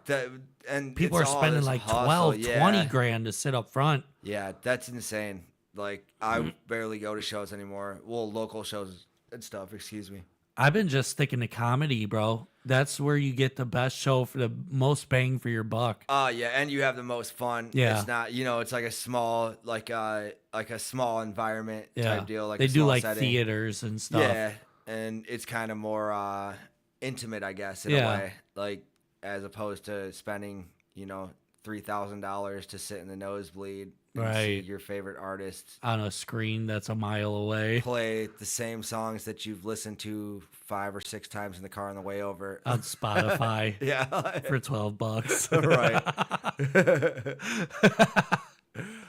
and people are it's all spending this like hustle, 12, 20 grand to sit up front. Yeah, that's insane. Like I barely go to shows anymore. Well, local shows and stuff. Excuse me. I've been just sticking to comedy, bro. That's where you get the best show for the most bang for your buck. Yeah, and you have the most fun. Yeah. It's not, it's like a small, like a small environment type deal. Like they a do small like setting. theaters and stuff. Yeah, and it's kind of more intimate, I guess, in a way. Like as opposed to spending, $3,000 to sit in the nosebleed and see Right. your favorite artists On a screen that's a mile away. play the same songs that you've listened to 5 or 6 times in the car on the way over On Spotify. Yeah. For $12. Right.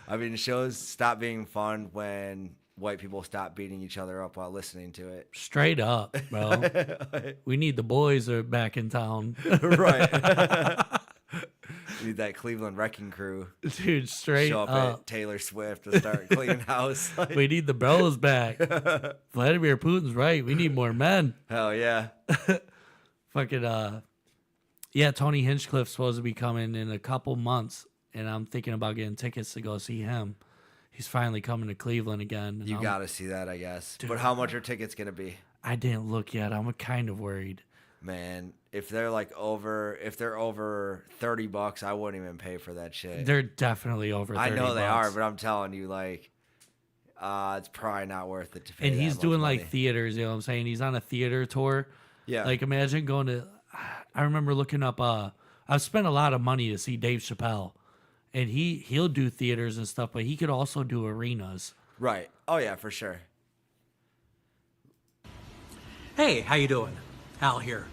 I mean, shows stop being fun when white people stop beating each other up while listening to it. Straight up, bro. We need the boys are back in town. Right. Need that Cleveland wrecking crew. Dude, straight Show up up. at Taylor Swift to start cleaning house. We need the bros back. Vladimir Putin's right. We need more men. Hell yeah. Fucking yeah, Tony Hinchcliffe's supposed to be coming in a couple months, and I'm thinking about getting tickets to go see him. He's finally coming to Cleveland again. and You I'm- got to see that, I guess. Dude. But how much are tickets going to be? I didn't look yet. I'm kind of worried. Man, if they're over $30, I wouldn't even pay for that shit. They're definitely over 30 I know they bucks. are, but I'm telling you, it's probably not worth it to pay. And that he's much doing money. like theaters, you know what I'm saying? He's on a theater tour. Yeah. Like imagine going to, I remember looking up, I've spent a lot of money to see Dave Chappelle. And he'll do theaters and stuff, but he could also do arenas. Right. Oh yeah, for sure. Hey, how you doing? Al here.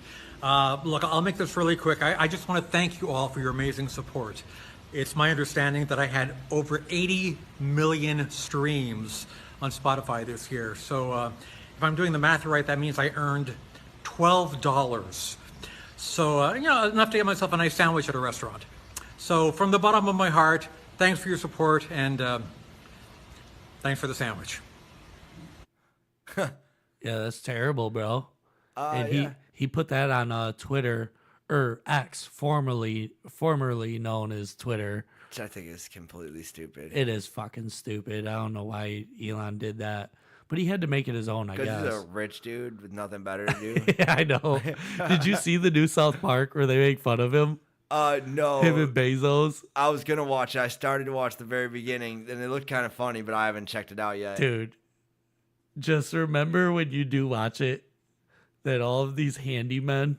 Look, I'll make this really quick. I just want to thank you all for your amazing support. It's my understanding that I had over 80 million streams on Spotify this year. So if I'm doing the math right, that means I earned $12. So, enough to get myself a nice sandwich at a restaurant. So from the bottom of my heart, thanks for your support and thanks for the sandwich. Yeah, that's terrible, bro. And yeah. he put that on Twitter, or X, formerly known as Twitter. Which I think is completely stupid. It is fucking stupid. I don't know why Elon did that. But he had to make it his own, I guess. Because he's a rich dude with nothing better to do. Yeah, I know. Did you see the new South Park where they make fun of him? No. Him and Bezos? I was going to watch it. I started to watch the very beginning, and it looked kind of funny, but I haven't checked it out yet. Dude, just remember when you do watch it, that all of these handymen,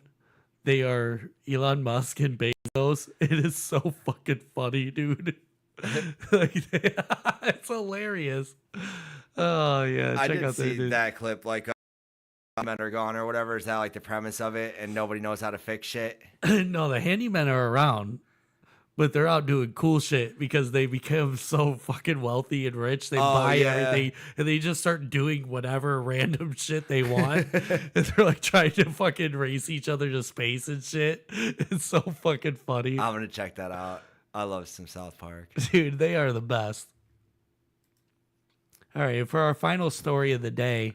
they are Elon Musk and Bezos. It is so fucking funny, dude. It's hilarious. Oh, yeah. I Check did out see that clip, men are gone or whatever. Is that the premise of it, and nobody knows how to fix shit? No, the handymen are around, but they're out doing cool shit because they become so fucking wealthy and rich. They buy everything, and they just start doing whatever random shit they want. And they're trying to fucking race each other to space and shit. It's so fucking funny. I'm going to check that out. I love some South Park. Dude, they are the best. All right, for our final story of the day,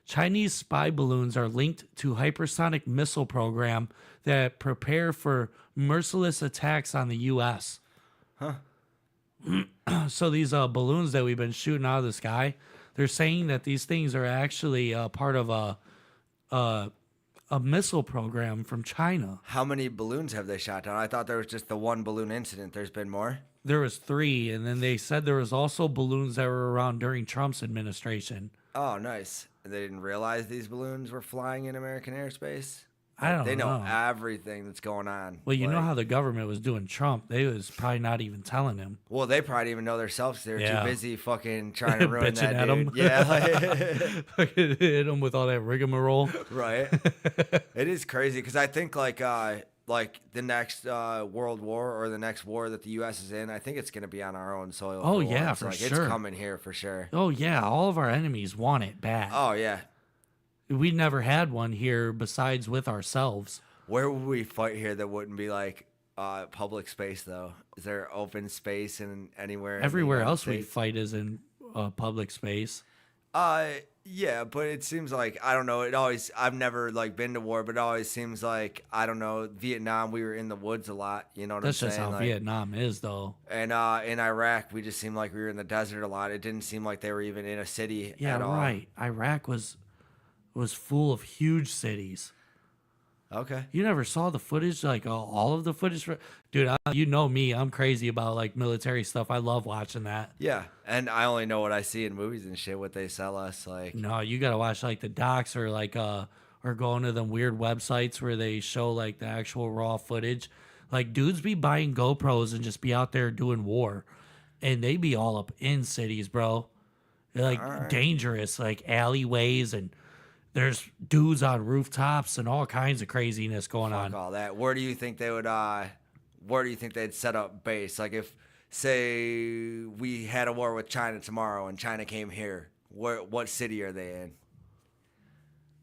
Chinese spy balloons are linked to hypersonic missile program that prepare for merciless attacks on the U.S. Huh. So these balloons that we've been shooting out of the sky, they're saying that these things are actually part of a missile program from China. How many balloons have they shot down? I thought there was just the one balloon incident. There's been more? There was 3, and then they said there was also balloons that were around during Trump's administration. Oh, nice. They didn't realize these balloons were flying in American airspace? I don't know. They know everything that's going on. Well, you know how the government was doing Trump. They was probably not even telling him. Well, they probably didn't even know themselves. They were Yeah. too busy fucking trying to ruin Bitching that at dude. him. Yeah. Fucking hit him with all that rigmarole. Right. It is crazy because I think like the next World War or the next war that the U.S. is in, I think it's going to be on our own soil. Oh, for yeah, once. for It's sure. coming here for sure. Oh, yeah. All of our enemies want it bad. Oh, yeah. We never had one here besides with ourselves. Where would we fight here that wouldn't be public space, though? Is there open space in anywhere? Everywhere in the United else we States? fight is in public space. Yeah, but it seems like, I don't know, I've never been to war, but it always seems like, I don't know, Vietnam, we were in the woods a lot, you know what That's I'm just saying? how Vietnam is, though. And in Iraq, we just seemed like we were in the desert a lot. It didn't seem like they were even in a city Yeah, at all. right. Iraq was full of huge cities. Okay. You never saw the footage, all of the footage? Dude, you know me. I'm crazy about, military stuff. I love watching that. Yeah, and I only know what I see in movies and shit, what they sell us. No, you got to watch, the docs or, or going to them weird websites where they show, the actual raw footage. Dudes be buying GoPros and just be out there doing war. And they be all up in cities, bro. They're, Alright. dangerous, alleyways, and there's dudes on rooftops and all kinds of craziness going on. all that. Where do you think they would? Where do you think they'd set up base? If, say, we had a war with China tomorrow and China came here, what city are they in?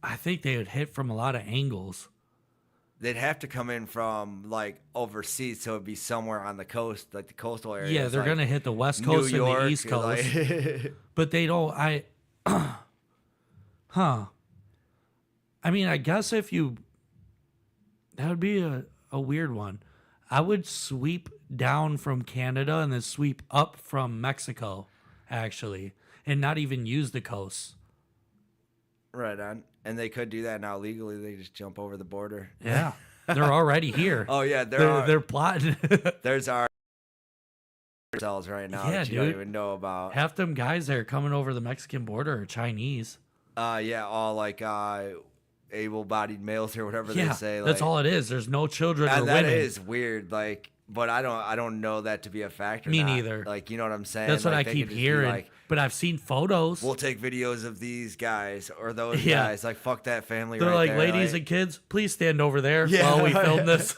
I think they would hit from a lot of angles. They'd have to come in from overseas, so it'd be somewhere on the coast, the coastal area. Yeah, they're gonna hit the West Coast and the East Coast, but they don't. Huh. I mean, I guess that would be a weird one. I would sweep down from Canada and then sweep up from Mexico, actually, and not even use the coast. Right on. And they could do that now legally. They just jump over the border. Yeah. They're already here. Oh, yeah. They're plotting. There's our cells right now that you don't even know about. Half them guys that are coming over the Mexican border are Chinese. Yeah, all like able-bodied males or whatever they say. That's all it is. There's no children or that women. is weird. Like, but I don't know that to be a factor. Me neither. Like, you know what I'm saying? That's what like, I keep hearing. But I've seen photos. We'll take videos of these guys or those guys. Like, fuck that family. They're right like, there. ladies and kids, please stand over there while we film this.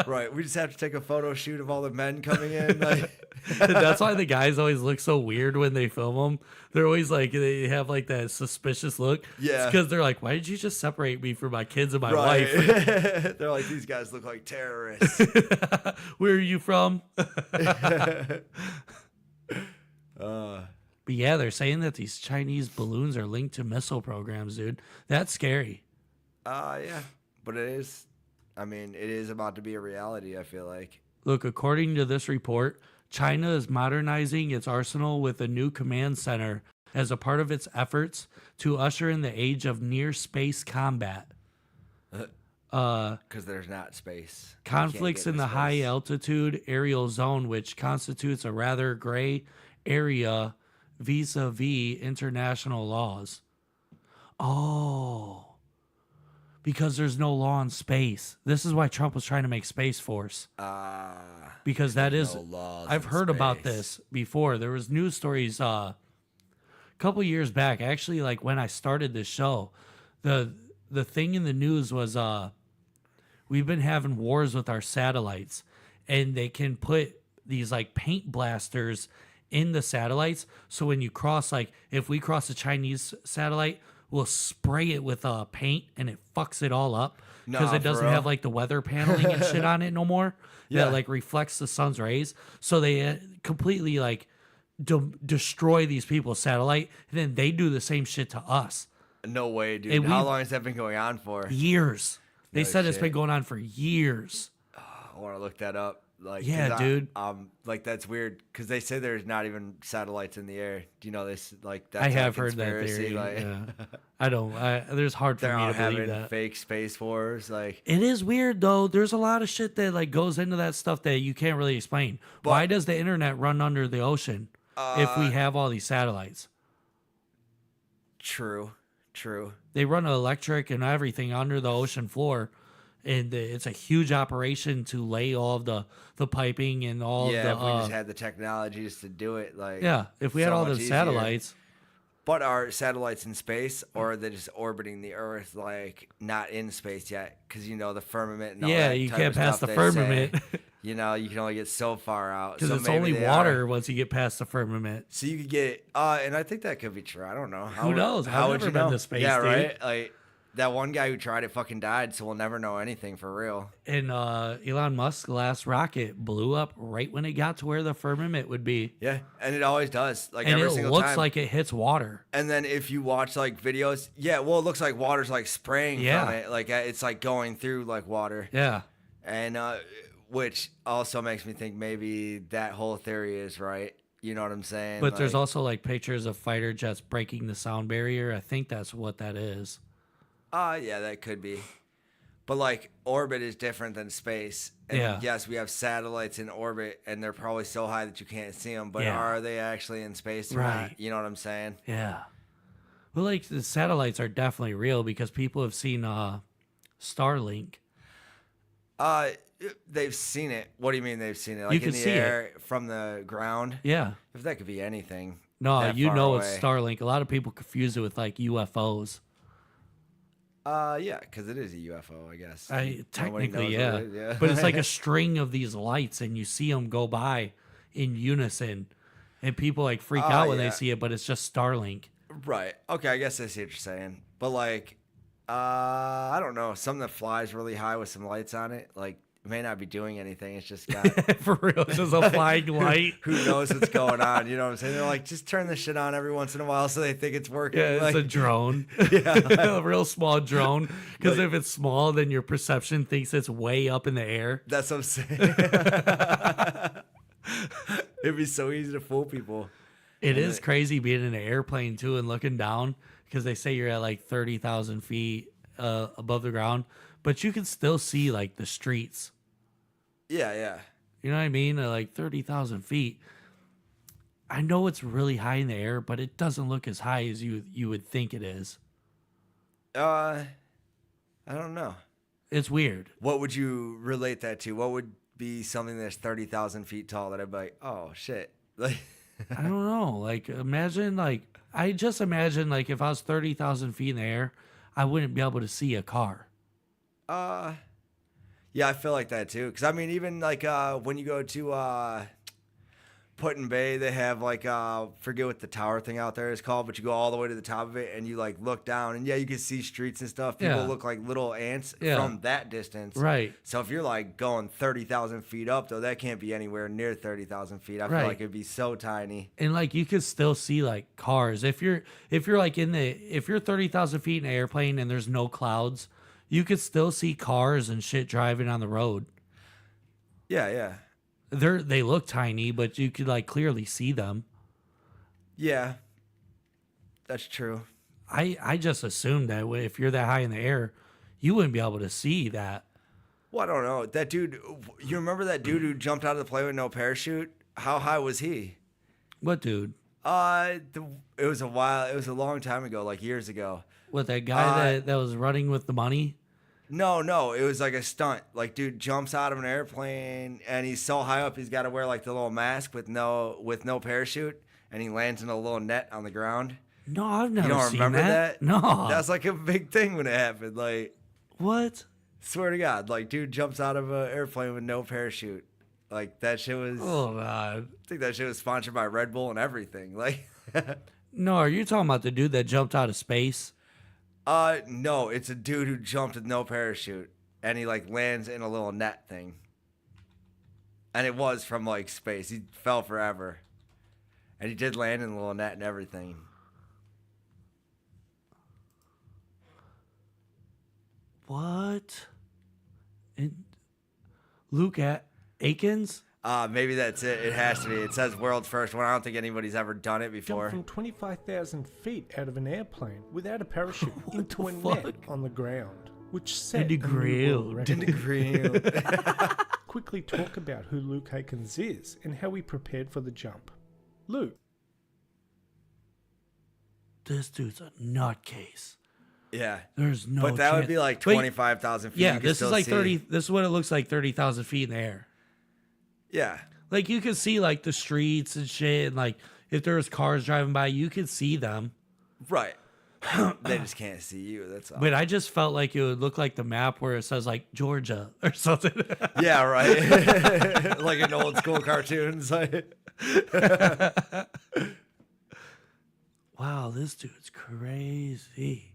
Right. We just have to take a photo shoot of all the men coming in. Like. That's why the guys always look so weird when they film them. They're always like, they have like that suspicious look. Yeah. Because they're like, why did you just separate me from my kids and my wife? They're like, these guys look like terrorists. Where are you from? But yeah, they're saying that these Chinese balloons are linked to missile programs, dude. That's scary. Yeah. But it is, I mean, it is about to be a reality, I feel like. Look, according to this report, China is modernizing its arsenal with a new command center as a part of its efforts to usher in the age of near-space combat. Because there's not space. Conflicts in the high-altitude aerial zone, which constitutes a rather gray area vis-a-vis international laws. Oh. Because there's no law in space. This is why Trump was trying to make Space Force. Because that is, I've heard about this before. There was news stories a couple years back. Actually, like when I started this show, the thing in the news was we've been having wars with our satellites, and they can put these like paint blasters in the satellites. So when you cross, like if we cross a Chinese satellite, we'll spray it with paint and it fucks it all up because it doesn't have like the weather paneling and shit on it no more. Yeah. That like reflects the sun's rays. So they completely like destroy these people's satellite, and then they do the same shit to us. No way, dude. And How long has that been going on for? Years. They No said it's shit. been going on for years. I want to look that up. Like, Yeah, dude. Like that's weird because they say there's not even satellites in the air. Do you know this? Like that's I a have heard that conspiracy, theory. Like, Yeah. I don't. There's hard for they're me all to believe having that. fake space wars. Like, It is weird though. There's a lot of shit that like goes into that stuff that you can't really explain. Why does the internet run under the ocean if we have all these satellites? True. They run electric and everything under the ocean floor, and it's a huge operation to lay all of the piping and all yeah, of the. if we just had the technologies to do it, like Yeah, if we had so all much the easier. satellites. But are satellites in space, or are they just orbiting the Earth, like not in space yet? Because you know the firmament. And all Yeah, that you type can't of pass stuff the they say. firmament. You know, you can only get so far out. Because So it's maybe only they water are. once you get past the firmament. So you could get, and I think that could be true. I don't know. Who knows? I've How would never you been know? to space, Yeah, dude. right. Like that one guy who tried it fucking died, so we'll never know anything for real. And Elon Musk's last rocket blew up right when it got to where the firmament would be. Yeah, and it always does. Like And every it single looks time. like it hits water. And then if you watch like videos, yeah, well, it looks like water's like spraying Yeah. from it, like it's like going through like water. Yeah. And which also makes me think maybe that whole theory is right. You know what I'm saying? But there's Like, also like pictures of fighter jets breaking the sound barrier. I think that's what that is. yeah, that could be. But like orbit is different than space. And Yeah. yes, we have satellites in orbit, and they're probably so high that you can't see them. But Yeah. are they actually in space or Right. not? You know what I'm saying? Yeah. Well, like the satellites are definitely real because people have seen Starlink. They've seen it. What do you mean they've seen it? Like You in can the see it. air from the ground? Yeah. If that could be anything. No, that you far know away. it's Starlink. A lot of people confuse it with like UFOs. Yeah, because it is a UFO, I guess. Nobody Technically, knows yeah. what it is, But it's like a string of these lights, and you see them go by in unison, and people like freak out when yeah. they see it. But it's just Starlink. Right. Okay, I guess I see what you're saying. But like, I don't know. Something that flies really high with some lights on it, like, it may not be doing anything. It's just got For real, it's just a flying light. Who knows what's going on? You know what I'm saying? They're like, just turn this shit on every once in a while so they think it's working. Yeah, it's like, a drone. Yeah. A real small drone. Because Like- if it's small, then your perception thinks it's way up in the air. That's what I'm saying. It'd be so easy to fool people. It is crazy being in an airplane too and looking down because they say you're at like 30,000 feet above the ground, but you can still see like the streets. Yeah, yeah. You know what I mean? Like 30,000 feet. I know it's really high in the air, but it doesn't look as high as you would think it is. I don't know. It's weird. What would you relate that to? What would be something that's 30,000 feet tall that I'd be like, oh shit. Like, I don't know. Like, imagine, like, I just imagine, like, if I was 30,000 feet in the air, I wouldn't be able to see a car. Yeah, I feel like that too. Because, I mean, even, like, when you go to Put-in Bay, they have, like, forget what the tower thing out there is called, but you go all the way to the top of it, and you, like, look down, and, yeah, you can see streets and stuff. People look like little ants from that distance. Right. So if you're, like, going 30,000 feet up, though, that can't be anywhere near 30,000 feet. I feel like it'd be so tiny. And, like, you could still see, like, cars. If you're like, if you're 30,000 feet in an airplane and there's no clouds, you could still see cars and shit driving on the road. Yeah, yeah. They look tiny, but you could like clearly see them. Yeah, that's true. I just assumed that if you're that high in the air, you wouldn't be able to see that. Well, I don't know. That dude, you remember that dude who jumped out of the plane with no parachute? How high was he? What dude? It was a long time ago, like years ago. What, that guy that was running with the money? No, it was like a stunt. Like, dude jumps out of an airplane and he's so high up he's got to wear like the little mask with no parachute, and he lands in a little net on the ground. No, I've never seen that. You don't remember that? No. That's like a big thing when it happened. Like, what? Swear to God, like, dude jumps out of an airplane with no parachute. Like, that shit was. Oh God. I think that shit was sponsored by Red Bull and everything. Like. No, are you talking about the dude that jumped out of space? No, it's a dude who jumped with no parachute, and he like lands in a little net thing. And it was from like space. He fell forever, and he did land in a little net and everything. What? Luke Akins? Maybe that's it. It has to be. It says world's first one. I don't think anybody's ever done it before. Jumped from 25,000 feet out of an airplane without a parachute into a net on the ground, which set a new world record. Quickly talk about who Luke Akins is and how he prepared for the jump. Luke. This dude's a nutcase. Yeah. There's no But that would be like 25,000 feet. Yeah, you this is like see. 30. This is what it looks like 30,000 feet in the air. Yeah. Like, you could see, like, the streets and shit. And, like, if there was cars driving by, you could see them. Right. They just can't see you. That's all. But I just felt like it would look like the map where it says, like, Georgia or something. Yeah, right. Like an old school cartoons. Wow, this dude's crazy.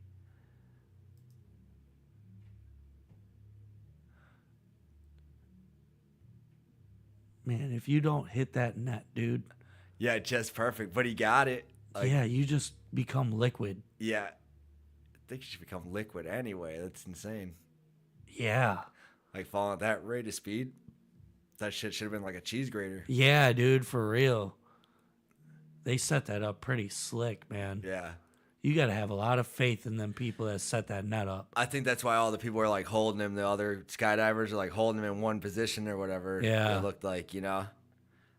Man, if you don't hit that net, dude. Yeah, just perfect. But he got it. Like, yeah, you just become liquid. Yeah. I think you should become liquid anyway. That's insane. Yeah. Like, falling at that rate of speed. That shit should have been like a cheese grater. Yeah, dude, for real. They set that up pretty slick, man. Yeah. You got to have a lot of faith in them people that set that net up. I think that's why all the people were like holding him. The other skydivers are like holding him in one position or whatever. Yeah. It looked like, you know.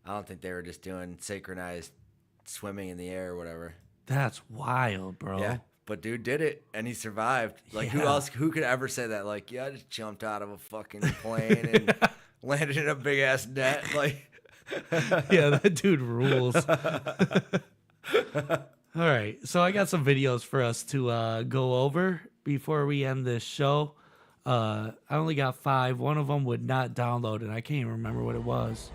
I don't think they were just doing synchronized swimming in the air or whatever. That's wild, bro. Yeah. But dude did it and he survived. Like, who could ever say that? Like, yeah, I just jumped out of a fucking plane and landed in a big ass net. Like, yeah, that dude rules. All right, so I got some videos for us to go over before we end this show. I only got 5. One of them would not download, and I can't even remember what it was.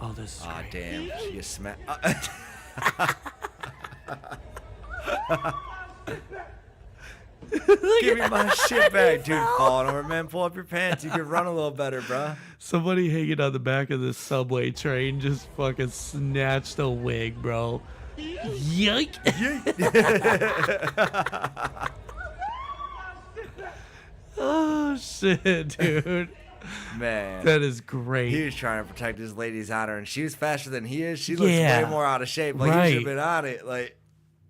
Oh, this is great. Damn. She gets smacked. Give me my shit back, dude. Falling over, man. Pull up your pants. You can run a little better, bro. Somebody hanging on the back of this subway train just fucking snatched a wig, bro. Yike! Oh shit, dude. Man. That is great. He was trying to protect his lady's honor, and she was faster than he is. She looks way more out of shape. Like, he should have been on it. Like,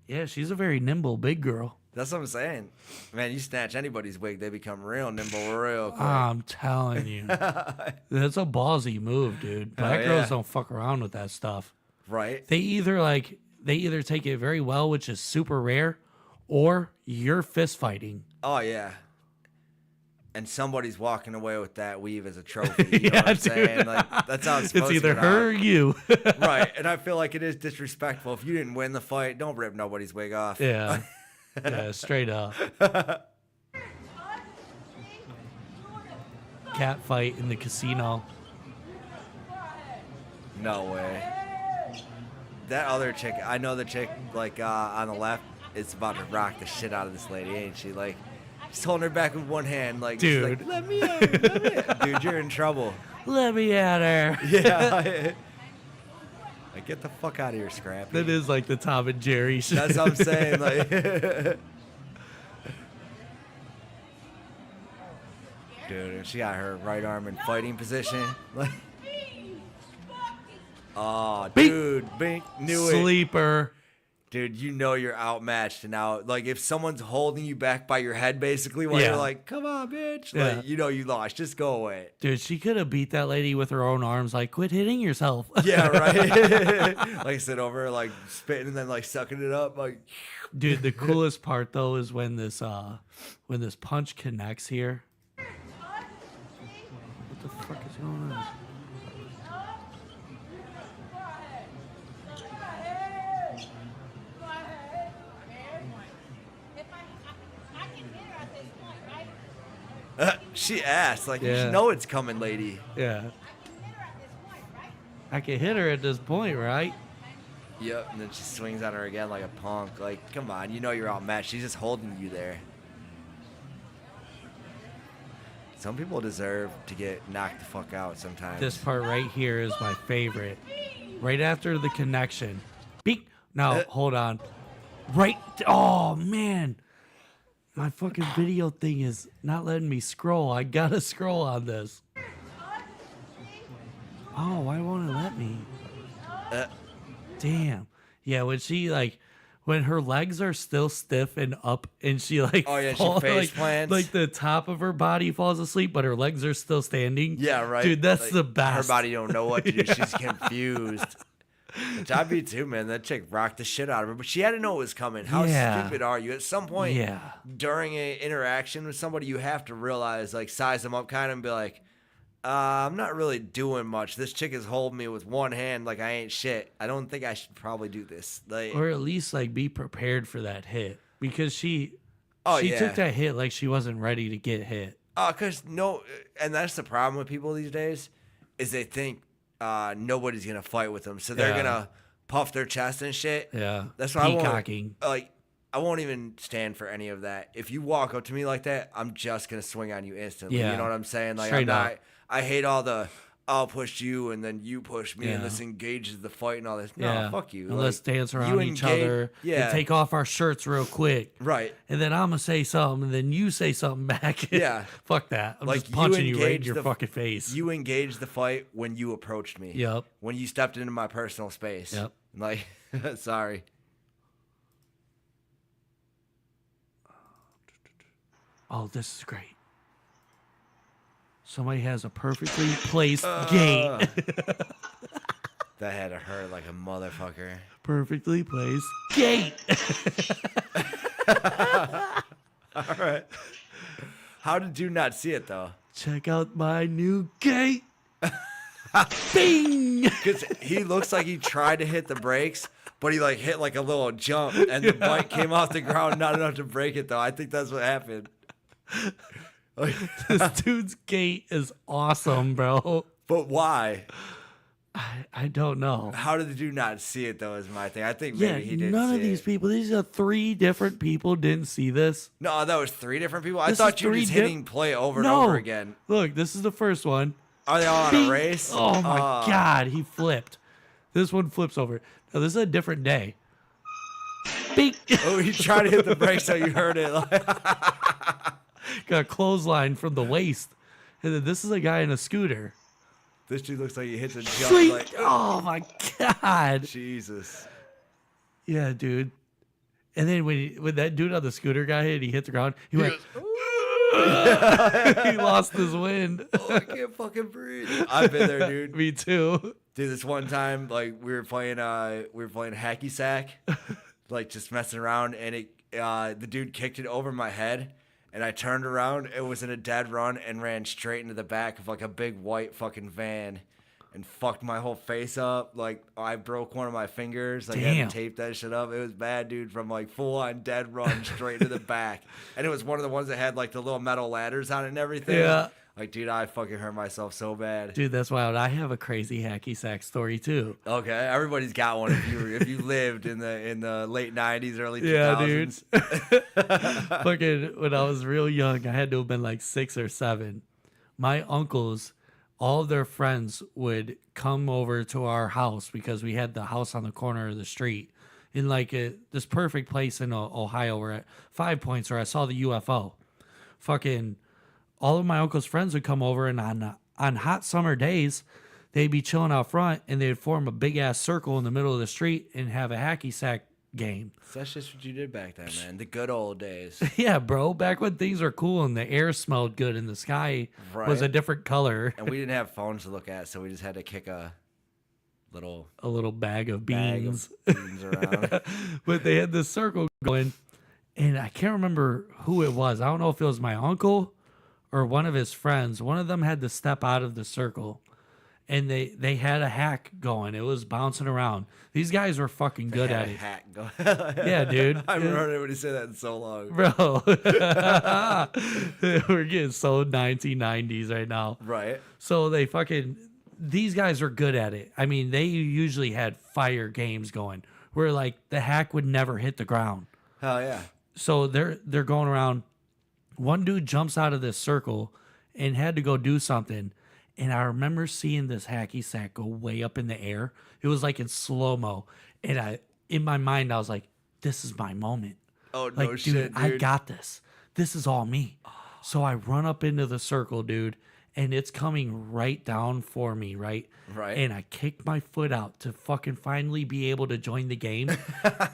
yeah, she's a very nimble big girl. that's what I'm saying. Man, you snatch anybody's wig, they become real nimble real quick. I'm telling you. That's a ballsy move, dude. Black girls don't fuck around with that stuff. Right. They either take it very well, which is super rare, or you're fist fighting. Oh, yeah. And somebody's walking away with that weave as a trophy. You know what I'm saying? Like, that's how it's supposed It's to either go her or down. you. Right. And I feel like it is disrespectful. If you didn't win the fight, don't rip nobody's wig off. Yeah. Yeah, straight up. Cat fight in the casino. No way. That other chick, I know the chick, like, on the left is about to rock the shit out of this lady, ain't she? Like, she's holding her back with one hand. Like, she's Dude. like, let me at her, let me at her. Dude, you're in trouble. Let me at her. Yeah. Like, get the fuck out of here, Scrappy. That is like the Tom and Jerry shit. That's what I'm saying. Like, dude, and she got her right arm in fighting position. Like, oh, dude, Bink knew it. Sleeper. Dude, you know you're outmatched now. Like, if someone's holding you back by your head, basically, while you're like, come on, bitch. Yeah. Like, you know you lost. Just go away. Dude, she could have beat that lady with her own arms. Like, quit hitting yourself. Yeah, right? Like, sit over her, like, spitting and then, like, sucking it up. Like, Dude, the coolest part, though, is when this punch connects here. What the fuck is going on? she asked, like, you Yeah. should know it's coming, lady. Yeah. I can hit her at this point, right? Yep, and then she swings on her again like a punk. Like, come on, you know you're outmatched. She's just holding you there. Some people deserve to get knocked the fuck out sometimes. This part right here is my favorite. Right after the connection. Beep. No, hold on. Right. Oh, man. My fucking video thing is not letting me scroll. I gotta scroll on this. Oh, why won't it let me? Damn. Yeah, when her legs are still stiff and up and she like Oh, yeah, she face plants. like the top of her body falls asleep, but her legs are still standing. Yeah, right. Dude, that's Like, the best. Her body don't know what to do. Yeah. She's confused. Which I'd be too, man. That chick rocked the shit out of her, but she had to know it was coming. How Yeah. stupid are you? At some point, Yeah. during an interaction with somebody, you have to realize, like, size them up kind of and be like, I'm not really doing much. This chick is holding me with one hand like I ain't shit. I don't think I should probably do this. Like, Or at least like be prepared for that hit. Because she Oh, took yeah. that hit like she wasn't ready to get hit. Because no, and that's the problem with people these days, is they think nobody's gonna fight with them, so they're Yeah. gonna puff their chest and shit. Yeah. That's why I Peacocking. won't. Like, I won't even stand for any of that. If you walk up to me like that, I'm just gonna swing on you instantly. Yeah. You know what I'm saying? Like, Straight I'm not. up. I hate all the I'll push you and then you push me and Yeah. this engages the fight and all this. No, Yeah. fuck you. And let's Like, dance you around each other Yeah. and take off our shirts real quick. Right. And then I'm going to say something and then you say something back. Yeah. Fuck that. I'm Like, just punching you right in engage your the- fucking face. You engaged the fight when you approached me. Yep. When you stepped into my personal space. Yep. Like, sorry. Oh, this is great. Somebody has a perfectly placed gate. That had to hurt like a motherfucker. Perfectly placed gate. All right. How did you not see it though? Check out my new gate. Bing! Because he looks like he tried to hit the brakes, but he like hit like a little jump, and the bike came off the ground, not enough to break it though. I think that's what happened. This dude's gate is awesome, bro. But why? I don't know. How did the dude not see it though? Is my thing. I think maybe he didn't. None see of these it. people. These are 3 different people didn't see this. No, that was 3 different people. I This thought is you were 3 just di- hitting play over and No. over again. Look, this is the first one. Are they all on Bing. a race? Oh my god, he flipped. This one flips over. Now this is a different day. Bing. Oh, he tried to hit the brakes so you heard it. Got a clothesline from the waist. And then this is a guy in a scooter. This dude looks like he hits a jump. Sweet. Like, Oh my God. Jesus. Yeah, dude. And then when that dude on the scooter got hit, he hit the ground. He went. He lost his wind. Oh, I can't fucking breathe. I've been there, dude. Me too. Dude, this one time, like we were playing hacky sack, like just messing around, and the dude kicked it over my head, and I turned around. It was in a dead run and ran straight into the back of like a big white fucking van, and fucked my whole face up. Like I broke one of my fingers. Like I had Damn. to tape that shit up. It was bad, dude. From like full on dead run straight to the back, and it was one of the ones that had like the little metal ladders on it and everything. Yeah. Like, dude, I fucking hurt myself so bad. Dude, that's wild. I have a crazy hacky sack story too. Okay, everybody's got one if you lived in the late 90s, early 2000s. Yeah, dude. Fucking when I was real young, I had to have been like 6 or 7. My uncles, all of their friends would come over to our house because we had the house on the corner of the street in like this perfect place in Ohio. We're at 5 Points where I saw the UFO. Fucking all of my uncle's friends would come over, and on hot summer days, they'd be chilling out front, and they'd form a big ass circle in the middle of the street and have a hacky sack game. So that's just what you did back then, man. The good old days. Yeah, bro. Back when things were cool and the air smelled good and the sky was a different color. And we didn't have phones to look at, so we just had to kick a little bag of beans, around. But they had this circle going, and I can't remember who it was. I don't know if it was my uncle or one of his friends. One of them had to step out of the circle, and they had a hack going. It was bouncing around. These guys were fucking good at it. Hack going. Yeah, dude. I haven't heard anybody say that in so long. Bro. We're getting so 1990s right now. Right. So these guys are good at it. I mean, they usually had fire games going where like the hack would never hit the ground. Hell yeah. So they're going around. One dude jumps out of this circle and had to go do something. And I remember seeing this hacky sack go way up in the air. It was like in slow-mo. And in my mind, I was like, this is my moment. Oh, like, no shit, dude. I got this. This is all me. So I run up into the circle, dude, and it's coming right down for me, right? Right. And I kick my foot out to fucking finally be able to join the game.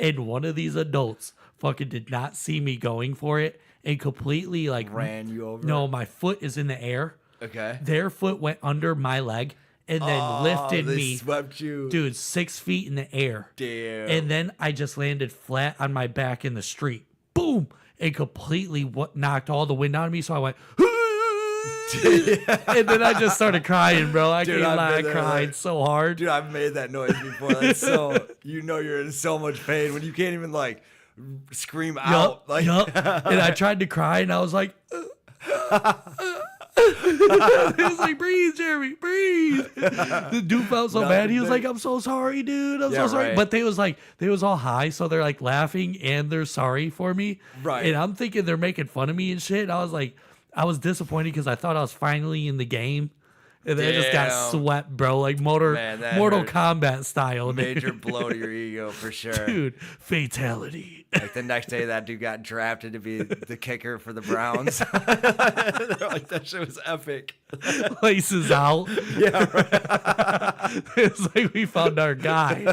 And one of these adults fucking did not see me going for it and completely like ran you over. No, my foot is in the air. Okay. Their foot went under my leg and then lifted they me. Swept you. Dude, 6 feet in the air. Damn. And then I just landed flat on my back in the street. Boom. And completely knocked all the wind out of me. So I went, and then I just started crying, bro. I can't lie. I cried so hard. Dude, I've made that noise before. That's so, you're in so much pain when you can't even like scream out. Like, And I tried to cry and I was like, he was like, breathe, Jeremy, breathe. The dude felt so bad. He was like, I'm so sorry, dude. I'm so sorry. Right. But they was all high, so they're like laughing and they're sorry for me. Right. And I'm thinking they're making fun of me and shit. And I was like, I was disappointed because I thought I was finally in the game. And then I just got swept, bro. Like Mortal Kombat style. Major blow to your ego for sure. Dude, fatality. Like the next day, that dude got drafted to be the kicker for the Browns. They're like, that shit was epic. Laces out. Yeah, right. It's like we found our guy.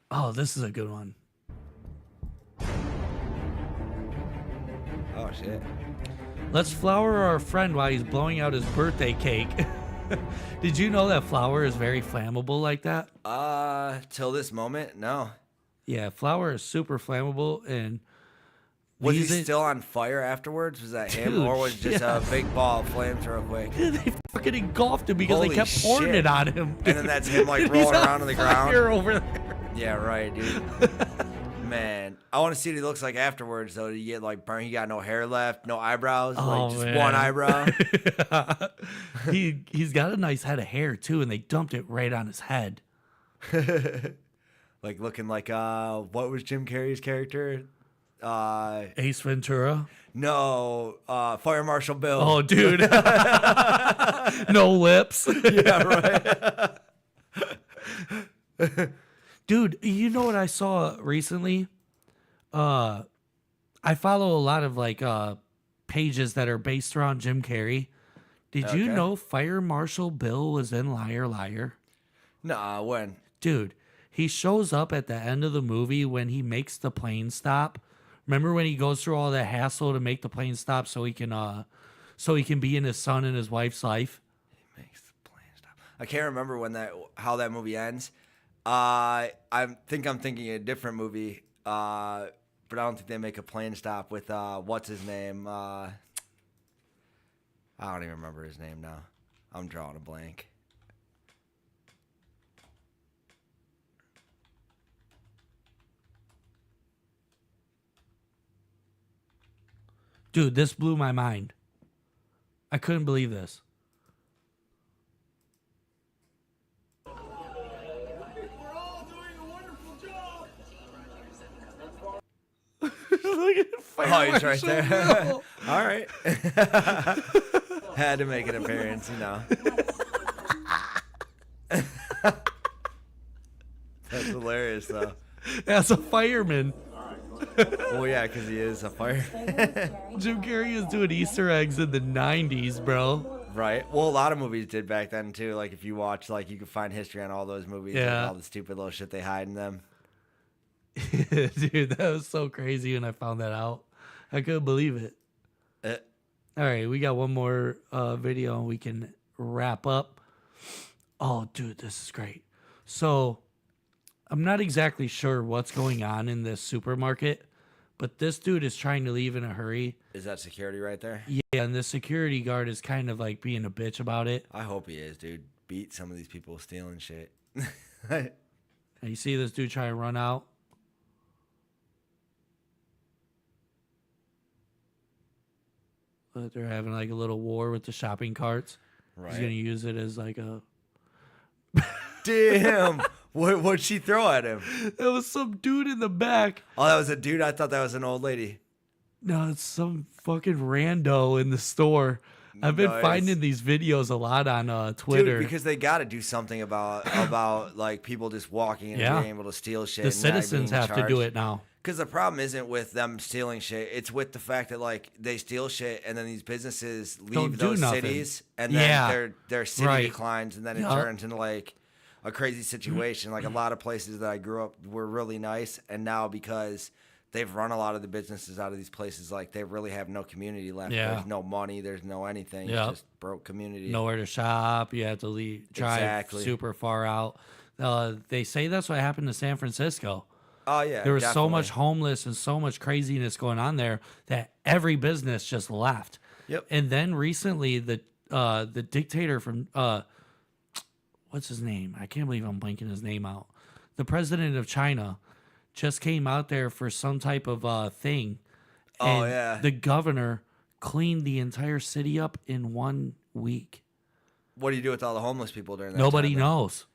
Oh, this is a good one. Oh, shit. Let's flower our friend while he's blowing out his birthday cake. Did you know that flour is very flammable like that? Till this moment, no. Yeah, flour is super flammable, and was he still on fire afterwards? Was that him, Dude, or was it just a big ball of flames real quick? They fucking engulfed him because Holy they kept pouring shit. it on him. And then that's him like He's rolling on around on the ground. fire over there. Yeah, right, dude. Man, I want to see what he looks like afterwards, though. Did he get like burned? He got no hair left, no eyebrows, like just man. one eyebrow. He's got a nice head of hair too, and they dumped it right on his head. Like looking like what was Jim Carrey's character? Ace Ventura. No, Fire Marshal Bill. Oh, dude. No lips. Yeah, right. Dude, you know what I saw recently? I follow a lot of like pages that are based around Jim Carrey. Did you Okay. know Fire Marshal Bill was in Liar Liar? Nah, when? Dude, he shows up at the end of the movie when he makes the plane stop. Remember when he goes through all that hassle to make the plane stop so he can be in his son and his wife's life? I can't remember how that movie ends. I think I'm thinking a different movie, but I don't think they make a plane stop with what's his name? I don't even remember his name now. I'm drawing a blank. Dude, this blew my mind. I couldn't believe this. Look at Oh, he's right Marshal there. Bill. All right. Had to make an appearance, you know. That's hilarious, though. As a fireman. Well, yeah, because he is a fireman. Jim Carrey is doing Easter eggs in the 90s, bro. Right. Well, a lot of movies did back then, too. Like, if you watch, like, you can find history on all those movies. Yeah. Like, all the stupid little shit they hide in them. Dude, that was so crazy when I found that out. I couldn't believe it. All right, we got one more video and we can wrap up. Oh, dude, this is great. So, I'm not exactly sure what's going on in this supermarket, but this dude is trying to leave in a hurry. Is that security right there? Yeah, and the security guard is kind of like being a bitch about it. I hope he is, dude. Beat some of these people stealing shit. And you see this dude try to run out? But they're having like a little war with the shopping carts. Right. He's gonna use it as like a. Damn! What'd she throw at him? It was some dude in the back. Oh, that was a dude? I thought that was an old lady. No, it's some fucking rando in the store. I've been Nice. finding these videos a lot on Twitter. Dude, because they got to do something about like people just walking in and being able to steal shit. The citizens have to do it now. Because the problem isn't with them stealing shit; it's with the fact that like they steal shit and then these businesses leave those cities, and then their city declines, and then it turns into like a crazy situation. Like a lot of places that I grew up were really nice, and now because they've run a lot of the businesses out of these places, like they really have no community left. Yeah. There's no money. There's no anything. Yep. It's just broke community. Nowhere to shop. You have to drive super far out. They say that's what happened to San Francisco. Oh yeah, there was so definitely. much homeless and so much craziness going on there that every business just left. Yep. And then recently, the dictator from what's his name? I can't believe I'm blanking his name out. The president of China just came out there for some type of thing. Oh, and yeah. The governor cleaned the entire city up in 1 week. What do you do with all the homeless people during that Nobody time, knows.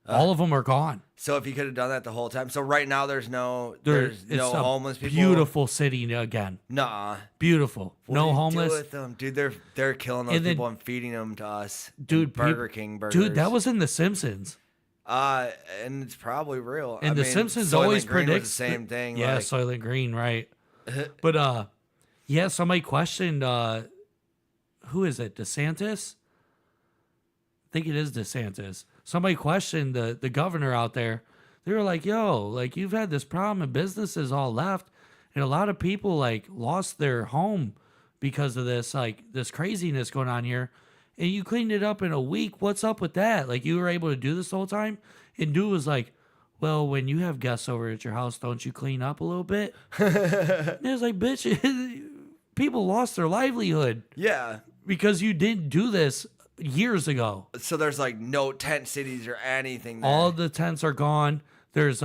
All of them are gone. So if you could have done that the whole time. So right now there's no It's a homeless people. Beautiful city again. Nuh-uh. Beautiful. What No do you homeless. do with them? Dude, they're killing those And then- people and feeding them to us. Dude, Burger King burgers. Dude, that was in The Simpsons. And it's probably real. And The Simpsons Soylent always Green was predicts the same thing. Yeah, like, Soylent Green, right? But yeah, somebody questioned who is it? DeSantis? I think it is DeSantis. Somebody questioned the governor out there. They were like, "Yo, like you've had this problem and businesses all left, and a lot of people like lost their home because of this craziness going on here, and you cleaned it up in a week. What's up with that? Like you were able to do this the whole time?" And dude was like, "Well, when you have guests over at your house, don't you clean up a little bit?" And it was like, "Bitch, people lost their livelihood." Yeah. Because you didn't do this years ago. So there's like no tent cities or anything there. All the tents are gone. There's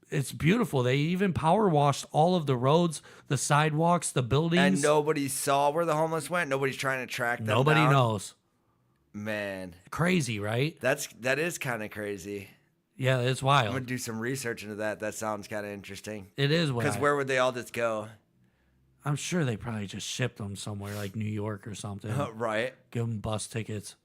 it's beautiful. They even power washed all of the roads, the sidewalks, the buildings. And nobody saw where the homeless went. Nobody's trying to track them Nobody down. knows. Man. Crazy, right? That is kind of crazy. Yeah, it's wild. I'm gonna do some research into that. That sounds kind of interesting. It is wild. Because where would they all just go? I'm sure they probably just shipped them somewhere like New York or something. Right. Give them bus tickets.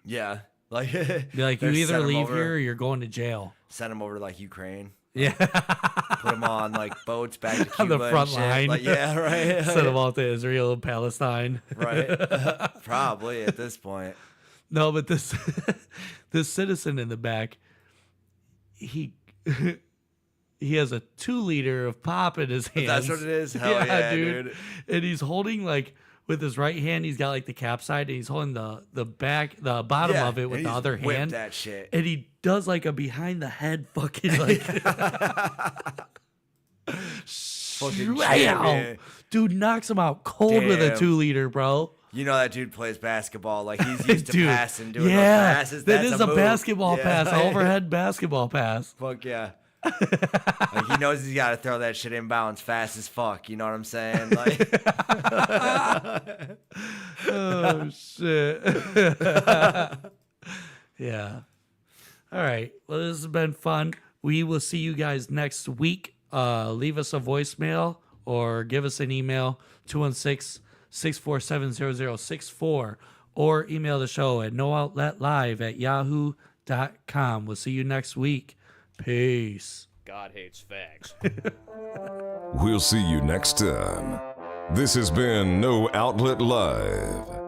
Yeah. Like, Be like, you either leave here or you're going to jail. Send them over to like Ukraine. Yeah. Put put them on like boats back to Cuba On the front and shit. line. Like, yeah, right. Send them all to Israel and Palestine. Right. Probably at this point. No, but this this citizen in the back, he has a 2-liter of pop in his hands. That's what it is? Hell yeah, dude. And he's holding like with his right hand, he's got like the cap side, and he's holding the bottom of it with the other whipped hand. that shit. And he does like a behind the head fucking like Fucking Wow. Dude knocks him out cold with a Damn. 2-liter, bro. You know that dude plays basketball. Like he's used to Dude, passing, doing yeah, those passes. that That's is a move. basketball Yeah. pass, overhead basketball pass. Fuck yeah. Like he knows he's got to throw that shit inbounds fast as fuck. You know what I'm saying? Like, Oh shit. Yeah. All right. Well, this has been fun. We will see you guys next week. Leave us a voicemail or give us an email, 216-647-0064, or email the show at NoOutletLive@yahoo.com. We'll see you next week. Peace. God hates fags. We'll see you next time. This has been No Outlet Live.